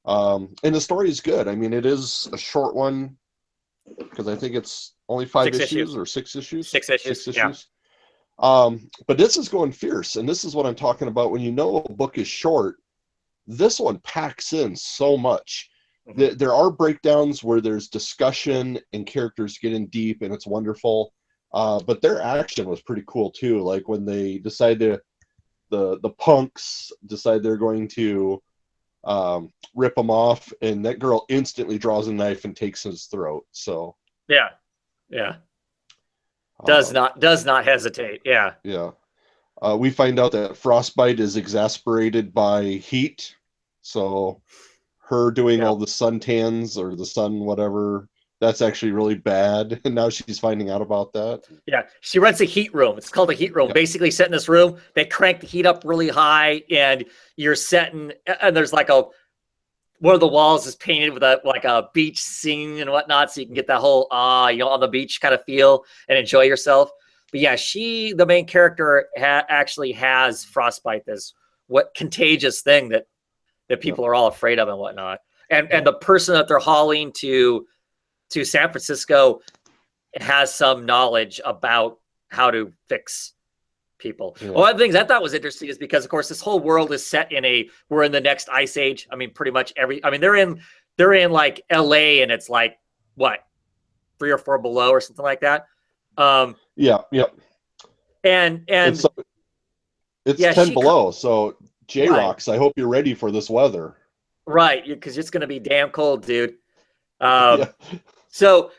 And the story is good. I mean, it is a short one, because I think it's only 5 issues or 6 issues. 6 issues. 6 issues. Yeah. But this is going fierce, and this is what I'm talking about. When a book is short, this one packs in so much. Mm-hmm. There are breakdowns where there's discussion and characters get in deep, and it's wonderful. But their action was pretty cool too. Like when they decide the punks decide they're going to rip them off, and that girl instantly draws a knife and takes his throat. So yeah. Does not hesitate. Yeah. We find out that Frostbite is exasperated by heat, so her doing all the suntans or the sun whatever, that's actually really bad, and now she's finding out about that. Yeah, she rents a heat room. It's called a heat room. Basically, set in this room, they crank the heat up really high, and you're setting, and there's like one of the walls is painted with a beach scene and whatnot, so you can get that whole on the beach kind of feel and enjoy yourself. But yeah, the main character actually has frostbite, this contagious thing that people are all afraid of and whatnot. And the person that they're hauling to San Francisco has some knowledge about how to fix people. Yeah. One of the things I thought was interesting is because, of course, this whole world is set we're in the next ice age. I mean, pretty much they're in like LA, and it's like what, 3 or 4 below or something like that. Yeah. And it's 10 below. So J-Rocks, I hope you're ready for this weather. Right, because it's going to be damn cold, dude. Yeah. So,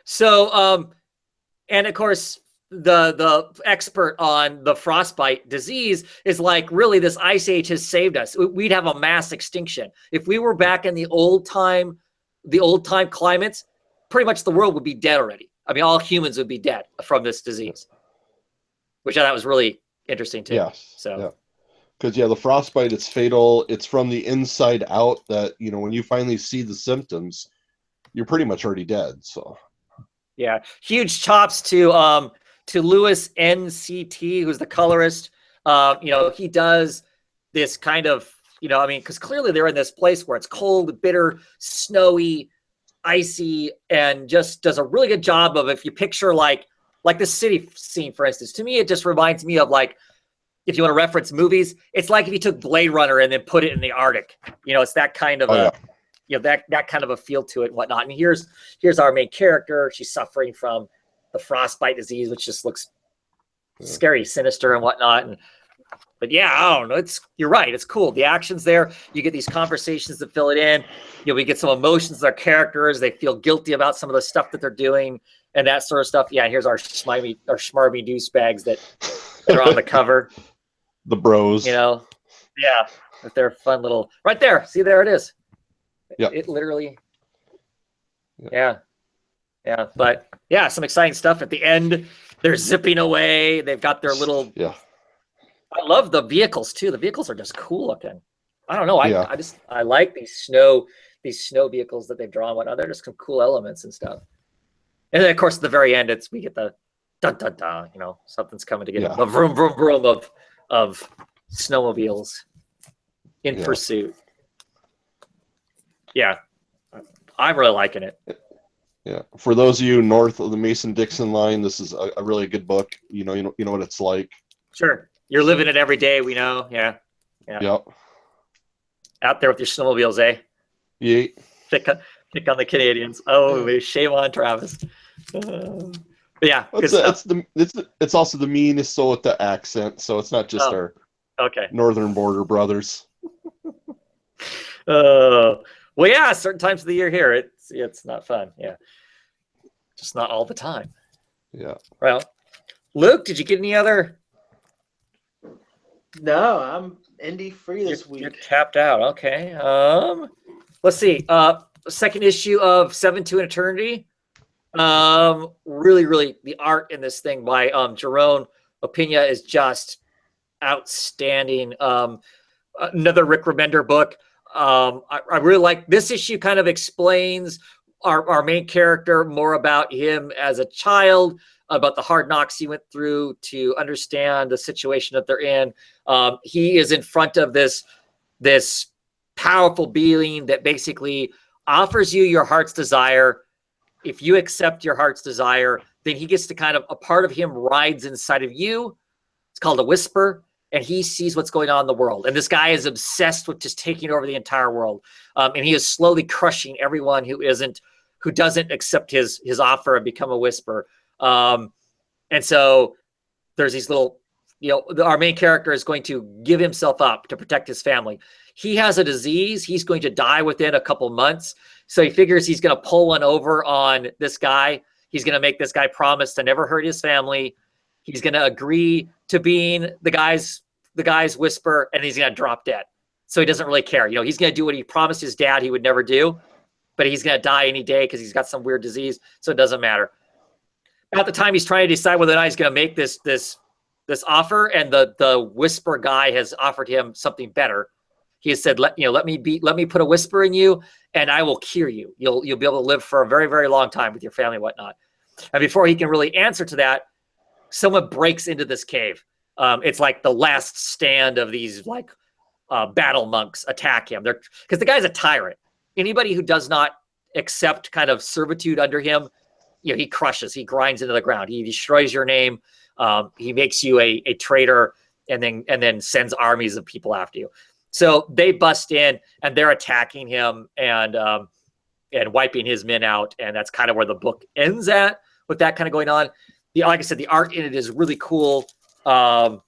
and of course, the expert on the frostbite disease is like, really, this ice age has saved us. We'd have a mass extinction if we were back in the old time climates. Pretty much the world would be dead already. I mean, all humans would be dead from this disease, which I thought was really interesting too. Yes. So, Because the frostbite, it's fatal. It's from the inside out that, when you finally see the symptoms, you're pretty much already dead. So Yeah, huge chops to Louis NCT, who's the colorist. He does this kind of, because clearly they're in this place where it's cold, bitter, snowy, icy, and just does a really good job of, if you picture like the city scene, for instance. To me, it just reminds me of, like, if you want to reference movies, it's like if you took Blade Runner and then put it in the Arctic. It's that kind of that kind of a feel to it and whatnot. And here's our main character. She's suffering from the frostbite disease, which just looks scary, sinister, and whatnot. But yeah, I don't know. You're right. It's cool. The action's there. You get these conversations that fill it in. We get some emotions of our characters. They feel guilty about some of the stuff that they're doing and that sort of stuff. Yeah, here's our schmarmy douchebags that are on the cover. The bros. Yeah, with their fun little right there. See, there it is. Yeah. It literally. Yeah. But yeah, some exciting stuff at the end. They're zipping away. They've got their little. Yeah. I love the vehicles too. The vehicles are just cool looking. I don't know. I like these snow vehicles that they've drawn. Whatnot. They're just some cool elements and stuff. And then of course at the very end, we get the dun dun dun. Something's coming to get them. The vroom vroom vroom of snowmobiles in pursuit. Yeah, I'm really liking it. Yeah, for those of you north of the Mason-Dixon line, this is a really good book. You know what it's like. Sure, you're living it every day. We know. Yeah. Yep. Out there with your snowmobiles, eh? Yeah. Pick on the Canadians. Oh, shame on Travis. Yeah, it's also the Minnesota accent, so it's not just our northern border brothers. Well, yeah, certain times of the year here, it's not fun. Yeah, just not all the time. Yeah. Well, Luke, did you get any other? No, I'm indie free this week. You're tapped out. Okay. Let's see. Second issue of 7 to Eternity. Really, the art in this thing by Jerome Opeña is just outstanding. Another Rick Remender book. I really like this issue. Kind of explains our main character more about him as a child, about the hard knocks he went through to understand the situation that they're in. He is in front of this powerful being that basically offers you your heart's desire. If you accept your heart's desire, then he gets to kind of, a part of him rides inside of you. It's called a whisper. And he sees what's going on in the world. And this guy is obsessed with just taking over the entire world. And he is slowly crushing everyone who doesn't accept his offer and become a whisper. And so there's these little, our main character is going to give himself up to protect his family. He has a disease. He's going to die within a couple months. So he figures he's going to pull one over on this guy. He's going to make this guy promise to never hurt his family. He's going to agree to being the guy's whisper, and he's going to drop dead. So he doesn't really care. He's going to do what he promised his dad he would never do, but he's going to die any day because he's got some weird disease. So it doesn't matter. At the time he's trying to decide whether or not he's going to make this offer, and the whisper guy has offered him something better. He has said, let me put a whisper in you, and I will cure you. You'll be able to live for a very, very long time with your family and whatnot. And before he can really answer to that, someone breaks into this cave. It's like the last stand of these battle monks attack him. Because the guy's a tyrant. Anybody who does not accept kind of servitude under him, he crushes, he grinds into the ground. He destroys your name. He makes you a traitor, and then sends armies of people after you. So they bust in and they're attacking him and wiping his men out. And that's kind of where the book ends at, with that kind of going on. Like I said, the art in it is really cool. And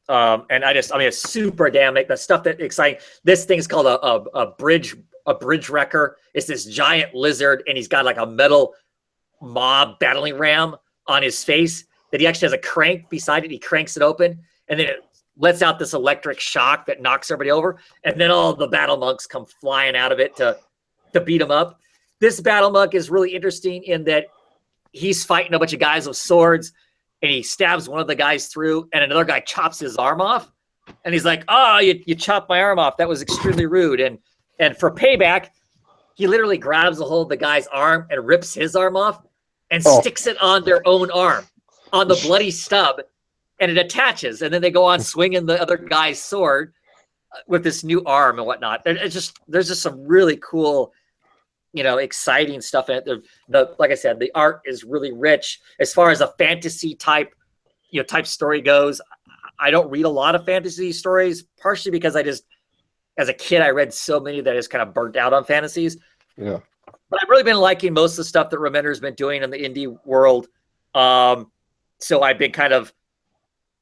it's super dynamic. The stuff that exciting. This thing's called a bridge wrecker. It's this giant lizard, and he's got like a metal mob battling ram on his face that he actually has a crank beside it. He cranks it open, and then it lets out this electric shock that knocks everybody over. And then all the battle monks come flying out of it to beat him up. This battle monk is really interesting in that he's fighting a bunch of guys with swords, and he stabs one of the guys through, and another guy chops his arm off, and he's like, "Oh, you chopped my arm off. That was extremely rude." And for payback, he literally grabs a hold of the guy's arm and rips his arm off and sticks it on their own arm, on the bloody stub, and it attaches. And then they go on swinging the other guy's sword with this new arm and whatnot. There's just some really cool, exciting stuff in it. Like I said, the art is really rich as far as a fantasy type story goes. I don't read a lot of fantasy stories, partially because as a kid, I read so many that I just kind of burnt out on fantasies. Yeah. But I've really been liking most of the stuff that Remender's been doing in the indie world. So I've been kind of,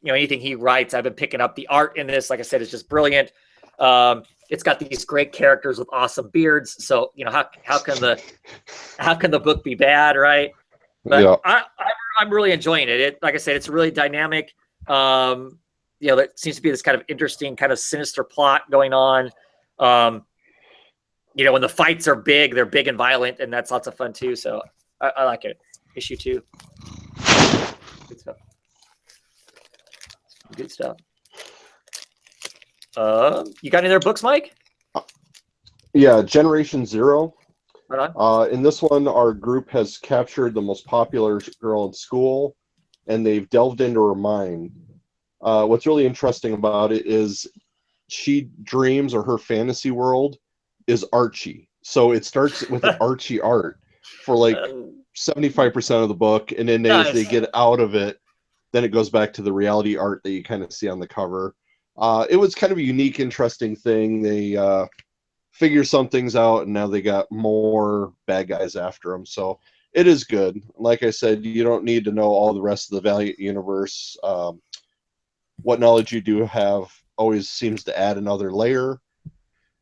anything he writes, I've been picking up. The art in this, like I said, is just brilliant. It's got these great characters with awesome beards. So, how can the book be bad, right? But yeah. I'm really enjoying it. Like I said, it's really dynamic. There seems to be this kind of interesting, kind of sinister plot going on. When the fights are big, they're big and violent, and that's lots of fun too. So I like it. Issue 2. Good stuff. Good stuff. You got any other books, Mike? Yeah, Generation Zero. Right on. In this one, our group has captured the most popular girl in school, and they've delved into her mind. What's really interesting about it is she dreams, or her fantasy world is Archie. So it starts with an Archie art for like 75% of the book, and then as they get out of it, then it goes back to the reality art that you kind of see on the cover. It was kind of a unique, interesting thing. They figure some things out, and now they got more bad guys after them. So it is good. Like I said, you don't need to know all the rest of the Valiant universe. What knowledge you do have always seems to add another layer.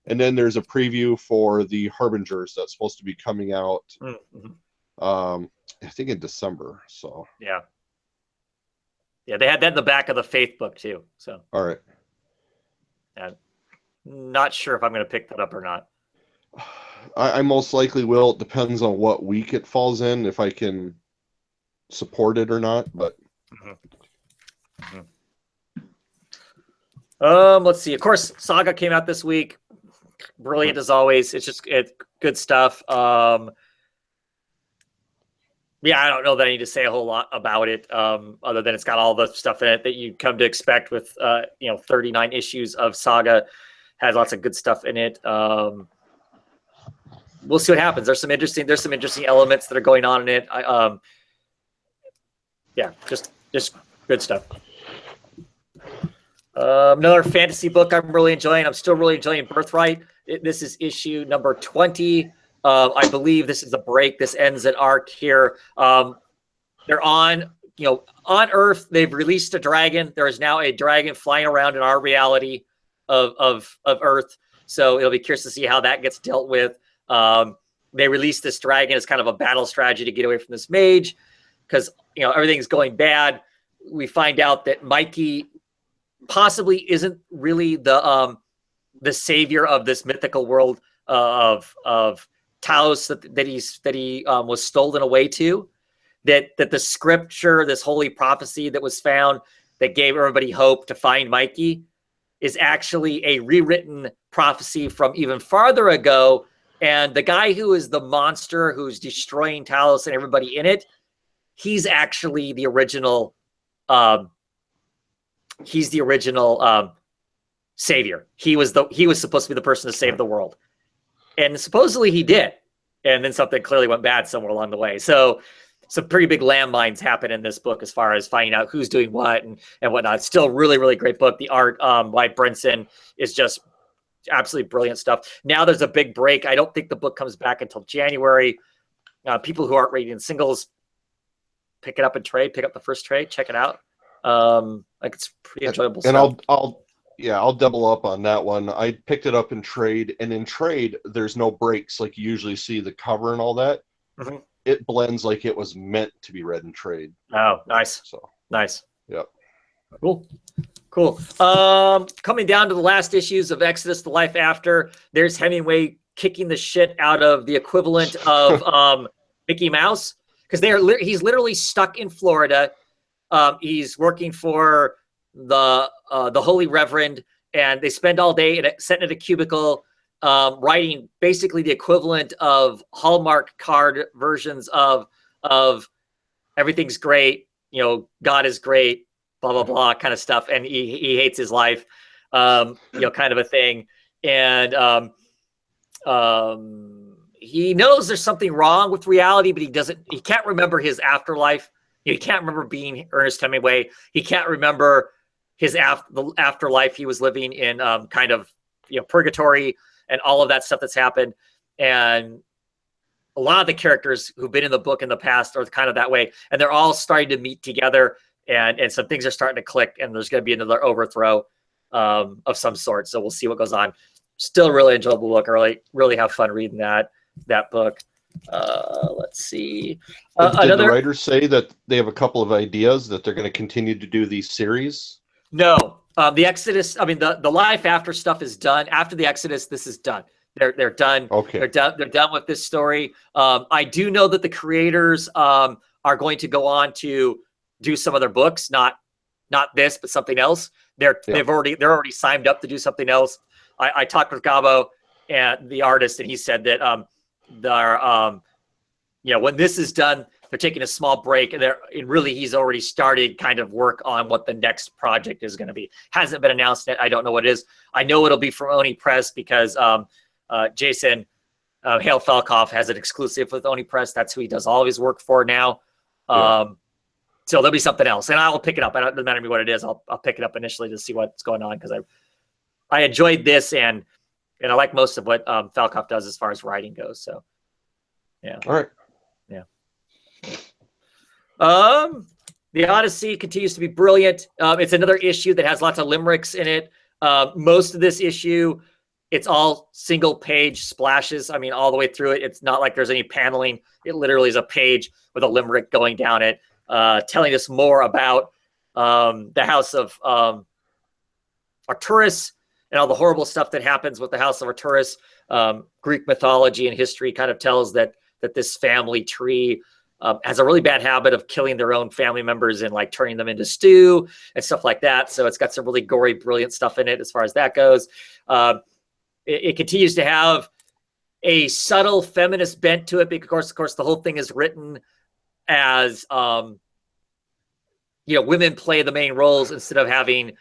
And then there's a preview for the Harbingers that's supposed to be coming out, I think in December. So yeah, they had that in the back of the Faith book too. So all right, yeah, not sure if I'm going to pick that up or not. I most likely will. It depends on what week it falls in, if I can support it or not. But let's see. Of course, Saga came out this week. Brilliant as always. It's good stuff. Yeah, I don't know that I need to say a whole lot about it, other than it's got all the stuff in it that you come to expect with 39 issues of Saga. Has lots of good stuff in it. We'll see what happens. There's some interesting elements that are going on in it. Just good stuff. Another fantasy book I'm really enjoying. I'm still really enjoying Birthright. This is issue number 20. I believe this is a break. This ends an arc here. They're on Earth. They've released a dragon. There is now a dragon flying around in our reality of Earth. So it'll be curious to see how that gets dealt with. They released this dragon as kind of a battle strategy to get away from this mage, because everything's going bad. We find out that Mikey possibly isn't really the savior of this mythical world of Taos that he was stolen away to. That the scripture, this holy prophecy that was found that gave everybody hope to find Mikey, is actually a rewritten prophecy from even farther ago. And the guy who is the monster who's destroying Talos and everybody in it, he's actually the original. He's the original savior. He was supposed to be the person to save the world, and supposedly he did. And then something clearly went bad somewhere along the way. So some pretty big landmines happen in this book as far as finding out who's doing what and whatnot. It's still a really, really great book. The art by Brinson is just absolutely brilliant stuff. Now there's a big break. I don't think the book comes back until January. People who aren't reading singles, pick it up and trade. Pick up the first trade. Check it out. It's pretty enjoyable and stuff. I'll double up on that one. I picked it up in trade, and in trade, there's no breaks like you usually see the cover and all that. Mm-hmm. It blends like it was meant to be read in trade. Oh, nice. So nice. Yep. Cool. Coming down to the last issues of Exodus: The Life After, there's Hemingway kicking the shit out of the equivalent of Mickey Mouse, because he's literally stuck in Florida. He's working for the Holy Reverend, and they spend all day sitting in a cubicle, writing basically the equivalent of Hallmark card versions of everything's great, God is great, blah blah blah kind of stuff, and he hates his life, kind of a thing, and he knows there's something wrong with reality, but he can't remember his afterlife. He can't remember being Ernest Hemingway. He can't remember the afterlife he was living in, kind of, purgatory and all of that stuff that's happened. And a lot of the characters who've been in the book in the past are kind of that way. And they're all starting to meet together, and some things are starting to click, and there's going to be another overthrow of some sort. So we'll see what goes on. Still really enjoyable book. I really have fun reading that book. Let's see. Did the writers say that they have a couple of ideas that they're going to continue to do these series? No. The Exodus, the life after stuff is done. After the Exodus, this is done. They're done. Okay. They're done with this story. I do know that the creators are going to go on to do some other books, not this, but something else. They're already signed up to do something else. I talked with Gabo and the artist, and he said that when this is done, they're taking a small break, and really he's already started kind of work on what the next project is going to be. Hasn't been announced yet. I don't know what it is. I know it'll be from Oni Press because Jason Hale Falkoff has an exclusive with Oni Press. That's who he does all of his work for now. So there'll be something else, and I will pick it up. It doesn't matter to me what it is. I'll pick it up initially to see what's going on, because I enjoyed this, and I like most of what Falkoff does as far as writing goes. So, yeah. All right. Yeah. The Odyssey continues to be brilliant. It's another issue that has lots of limericks in it. Most of this issue, it's all single page splashes. All the way through it. It's not like there's any paneling. It literally is a page with a limerick going down it, telling us more about the house of Arcturus and all the horrible stuff that happens with the house of Arcturus. Greek mythology and history kind of tells that this family tree has a really bad habit of killing their own family members and like turning them into stew and stuff like that. So it's got some really gory, brilliant stuff in it as far as that goes. It continues to have a subtle feminist bent to it, because of course the whole thing is written as women play the main roles instead of having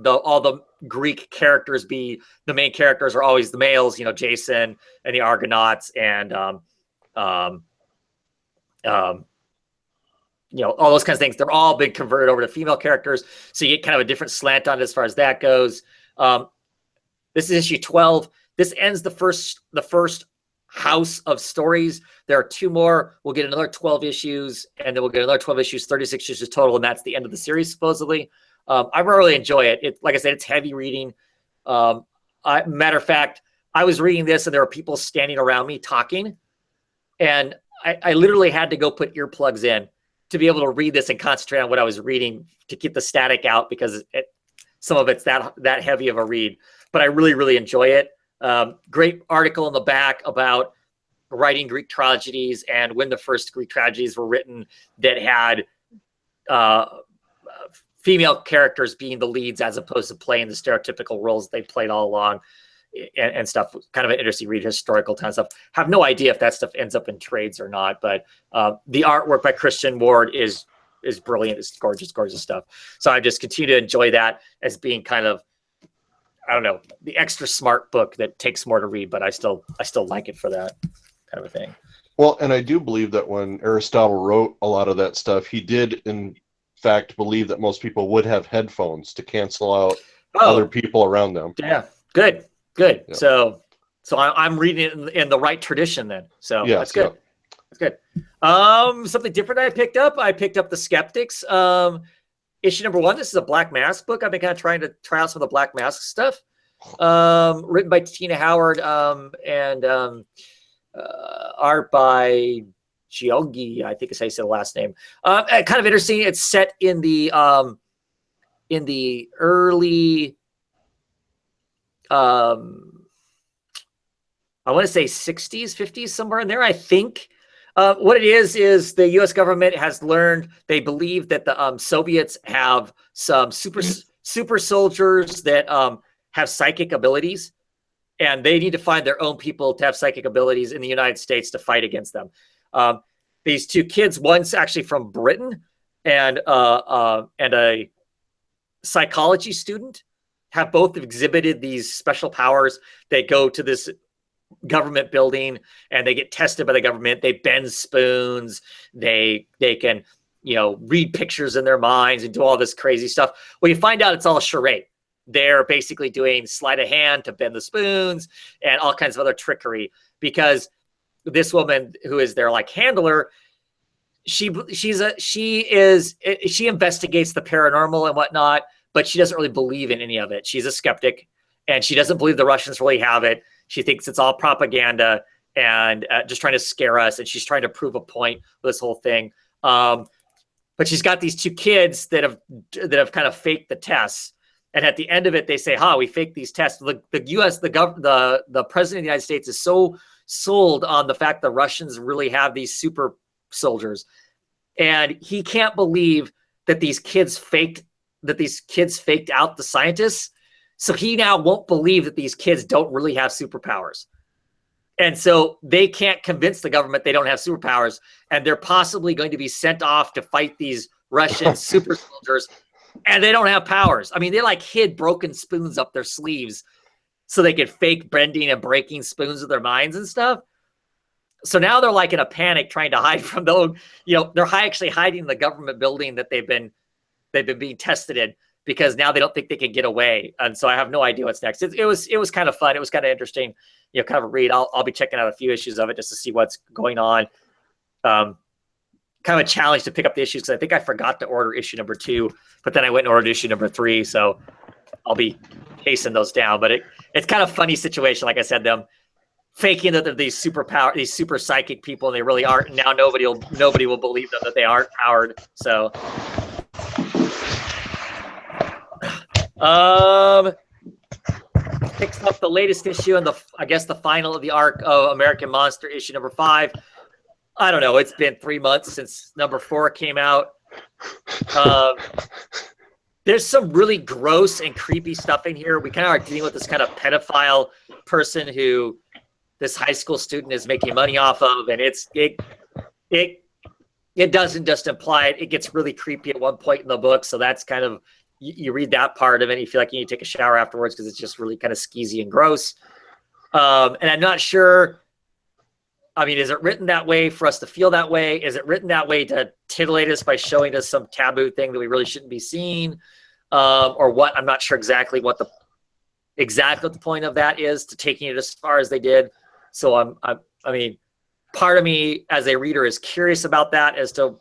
all the Greek characters be the main characters are always the males, Jason and the Argonauts and all those kinds of things. They're all been converted over to female characters, so you get kind of a different slant on it as far as that goes. This is issue 12. This ends the first house of stories. There are 2 more. We'll get another 12 issues, and then we'll get another 12 issues, 36 issues total, and that's the end of the series supposedly. I really enjoy it. Like I said, it's heavy reading. Matter of fact, I was reading this, and there were people standing around me talking, and I literally had to go put earplugs in to be able to read this and concentrate on what I was reading to keep the static out, because some of it's that heavy of a read. But I really, really enjoy it. Great article in the back about writing Greek tragedies and when the first Greek tragedies were written that had female characters being the leads as opposed to playing the stereotypical roles they played all along, and stuff. Kind of an interesting read, historical kind of stuff. Have no idea if that stuff ends up in trades or not, but the artwork by Christian Ward is brilliant. It's gorgeous, gorgeous stuff. So I just continue to enjoy that as being kind of, I don't know, the extra smart book that takes more to read, but I still like it for that kind of a thing. Well, and I do believe that when Aristotle wrote a lot of that stuff, he did in fact believe that most people would have headphones to cancel out other people around them. Yeah, good. Yeah. So I'm reading it in the right tradition then. So that's good. Yeah. That's good. Something different I picked up The Skeptics. Issue number 1. This is a Black Mask book. I've been kind of trying to try out some of the Black Mask stuff. Written by Tina Howard and art by Giogi, I think is how you say the last name. Kind of interesting. It's set in the early, I want to say 60s, 50s, somewhere in there, I think. What it is the U.S. government has learned. They believe that the Soviets have some super soldiers that have psychic abilities, and they need to find their own people to have psychic abilities in the United States to fight against them. These two kids, one's actually from Britain, and a psychology student, have both exhibited these special powers. They go to this government building and they get tested by the government. They bend spoons. They can, read pictures in their minds and do all this crazy stuff. Well, you find out it's all a charade. They're basically doing sleight of hand to bend the spoons and all kinds of other trickery, because this woman who is their handler, she investigates the paranormal and whatnot, but she doesn't really believe in any of it. She's a skeptic, and she doesn't believe the Russians really have it. She thinks it's all propaganda and just trying to scare us, and she's trying to prove a point with this whole thing. But she's got these two kids that have kind of faked the tests, and at the end of it, they say, we faked these tests." The U.S., the president of the United States is so sold on the fact the Russians really have these super soldiers, and he can't believe that these kids faked out the scientists. So he now won't believe that these kids don't really have superpowers. And so they can't convince the government they don't have superpowers, and they're possibly going to be sent off to fight these Russian super soldiers, and they don't have powers. I mean, they hid broken spoons up their sleeves so they could fake bending and breaking spoons with their minds and stuff. So now they're in a panic trying to hide from those, they're actually hiding in the government building that they've been being tested in, because now they don't think they can get away. And so I have no idea what's next. It was kind of fun. It was kind of interesting, kind of a read. I'll be checking out a few issues of it just to see what's going on. Kind of a challenge to pick up the issues, because I think I forgot to order issue number 2, but then I went and ordered issue number 3. So I'll be chasing those down. But it's kind of a funny situation. Like I said, them faking that they're these super psychic people, and they really aren't. And now nobody will believe them that they aren't powered. So picks up the latest issue and the final of the arc of American Monster, issue number 5. I don't know. It's been 3 months since number 4 came out. There's some really gross and creepy stuff in here. We kind of are dealing with this kind of pedophile person who this high school student is making money off of, and it doesn't just imply it. It gets really creepy at one point in the book, so that's kind of, you read that part of it, and you feel like you need to take a shower afterwards because it's just really kind of skeezy and gross. And I'm not sure. I mean, is it written that way for us to feel that way? Is it written that way to titillate us by showing us some taboo thing that we really shouldn't be seeing? Or what? I'm not sure exactly what the point of that is, to taking it as far as they did. So I mean, part of me as a reader is curious about that, as to,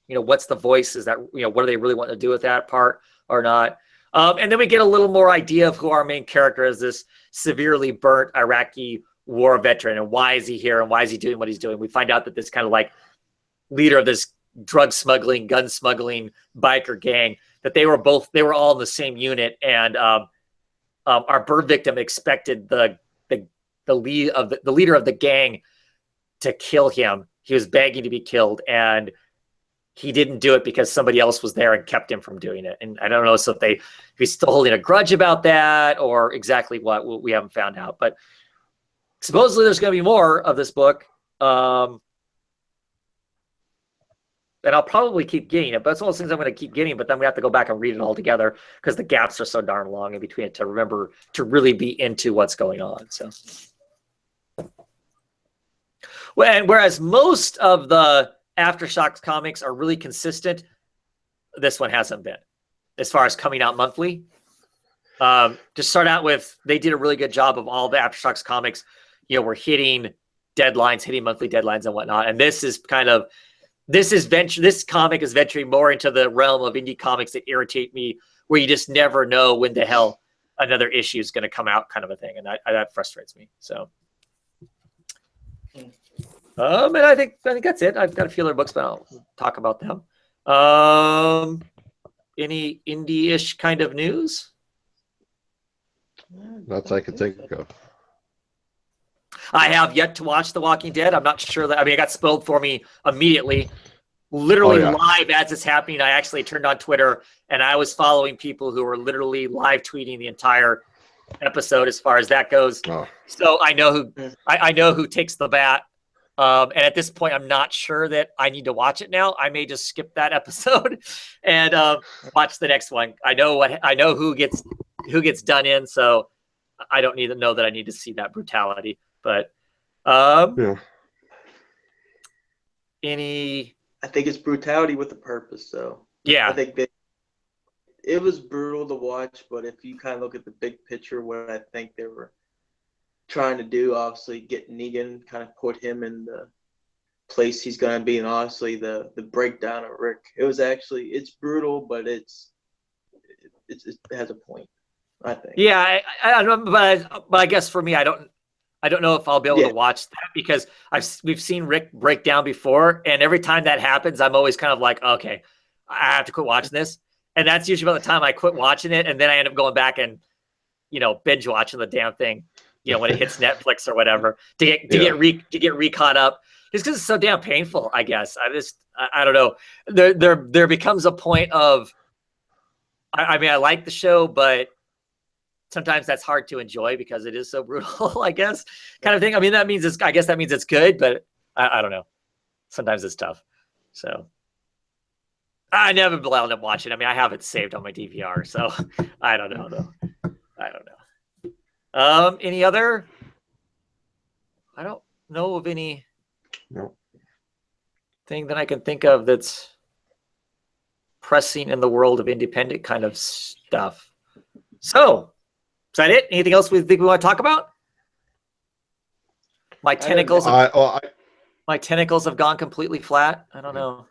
what's the voice? Is that, what do they really want to do with that part or not? And then we get a little more idea of who our main character is, this severely burnt Iraqi war veteran, and why is he here, and why is he doing what he's doing. We find out that this kind of leader of this drug smuggling, gun smuggling biker gang, that they were all in the same unit, and our bird victim expected the leader of the gang to kill him. He was begging to be killed, and he didn't do it because somebody else was there and kept him from doing it. And I don't know if he's still holding a grudge about that, or exactly what. We haven't found out, but supposedly there's going to be more of this book. And I'll probably keep getting it, but it's one of those things I'm going to keep getting, but then we have to go back and read it all together, because the gaps are so darn long in between it to remember to really be into what's going on. So, whereas most of the Aftershocks comics are really consistent, this one hasn't been, as far as coming out monthly. To start out with, they did a really good job of all the Aftershocks comics. We're hitting monthly deadlines and whatnot. And this comic is venturing more into the realm of indie comics that irritate me, where you just never know when the hell another issue is going to come out, kind of a thing. And that frustrates me. So, and I think that's it. I've got a few other books, but I'll talk about them. Any indie-ish kind of news? That's I can think of. I have yet to watch The Walking Dead. I'm not sure that. I mean, it got spoiled for me immediately, literally Oh, yeah. live as it's happening. I actually turned on Twitter and I was following people who were literally live tweeting the entire episode as far as that goes. Oh. So I know who takes the bat. And at this point, I'm not sure that I need to watch it now. I may just skip that episode and watch the next one. I know who gets done in, so I don't need to know that I need to see that brutality. But Yeah. any I think it's brutality with a purpose, though. I yeah. think that it was brutal to watch, but if you kind of look at the big picture, what I think they were trying to do, obviously get Negan, kind of put him in the place he's going to be, and honestly the breakdown of Rick. It's brutal, but it has a point, I think. Yeah, I don't know, but I guess for me, I don't know if I'll be able Yeah. to watch that because we've seen Rick break down before, and every time that happens, I'm always kind of like, okay, I have to quit watching this, and that's usually about the time I quit watching it, and then I end up going back and binge watching the damn thing, when it hits Netflix or whatever to get re-caught up, just because it's so damn painful. I guess I don't know. There becomes a point of, I mean, I like the show, but sometimes that's hard to enjoy because it is so brutal, I guess, kind of thing. I mean, that means it's good, but I don't know. Sometimes it's tough. So I never wound up watching. I mean, I have it saved on my DVR, so I don't know though. I don't know. Any other? I don't know of any No. thing that I can think of that's pressing in the world of independent kind of stuff. So, is that it? Anything else we think we want to talk about? My tentacles, my tentacles have gone completely flat. I don't know.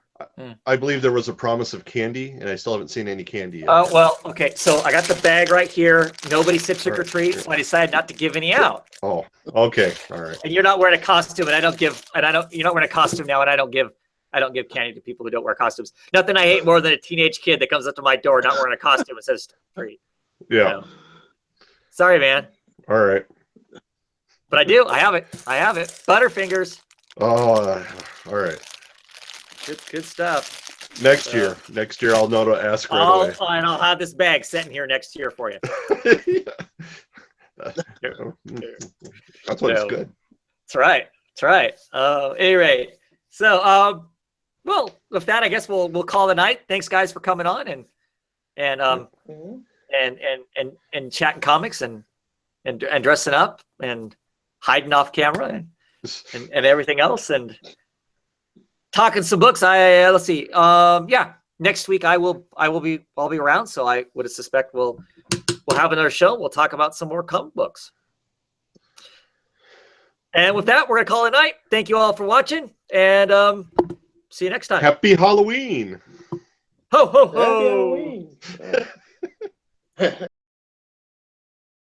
I believe there was a promise of candy, and I still haven't seen any candy yet. Oh, well, okay. So I got the bag right here. Nobody said trick or treat, Right. so I decided not to give any out. Oh, okay, all right. And you're not wearing a costume, and you're not wearing a costume now, and I don't give candy to people who don't wear costumes. Nothing I hate more than a teenage kid that comes up to my door not wearing a costume and says treat. Yeah, Sorry, man. all right. But I do. I have it. Butterfingers. Oh, all right. Good stuff. Next year, I'll know to ask right away. And I'll have this bag sitting here next year for you. That's what it's So- good. That's right. Any rate. So, well, with that, I guess we'll call it a night. Thanks, guys, for coming on and Mhm. and chatting comics and dressing up and hiding off camera and everything else and talking some books. Let's see. Yeah, next week I'll be around, so I would suspect we'll have another show. We'll talk about some more comic books. And with that, we're gonna call it a night. Thank you all for watching, and see you next time. Happy Halloween. Ho ho Happy ho! Halloween.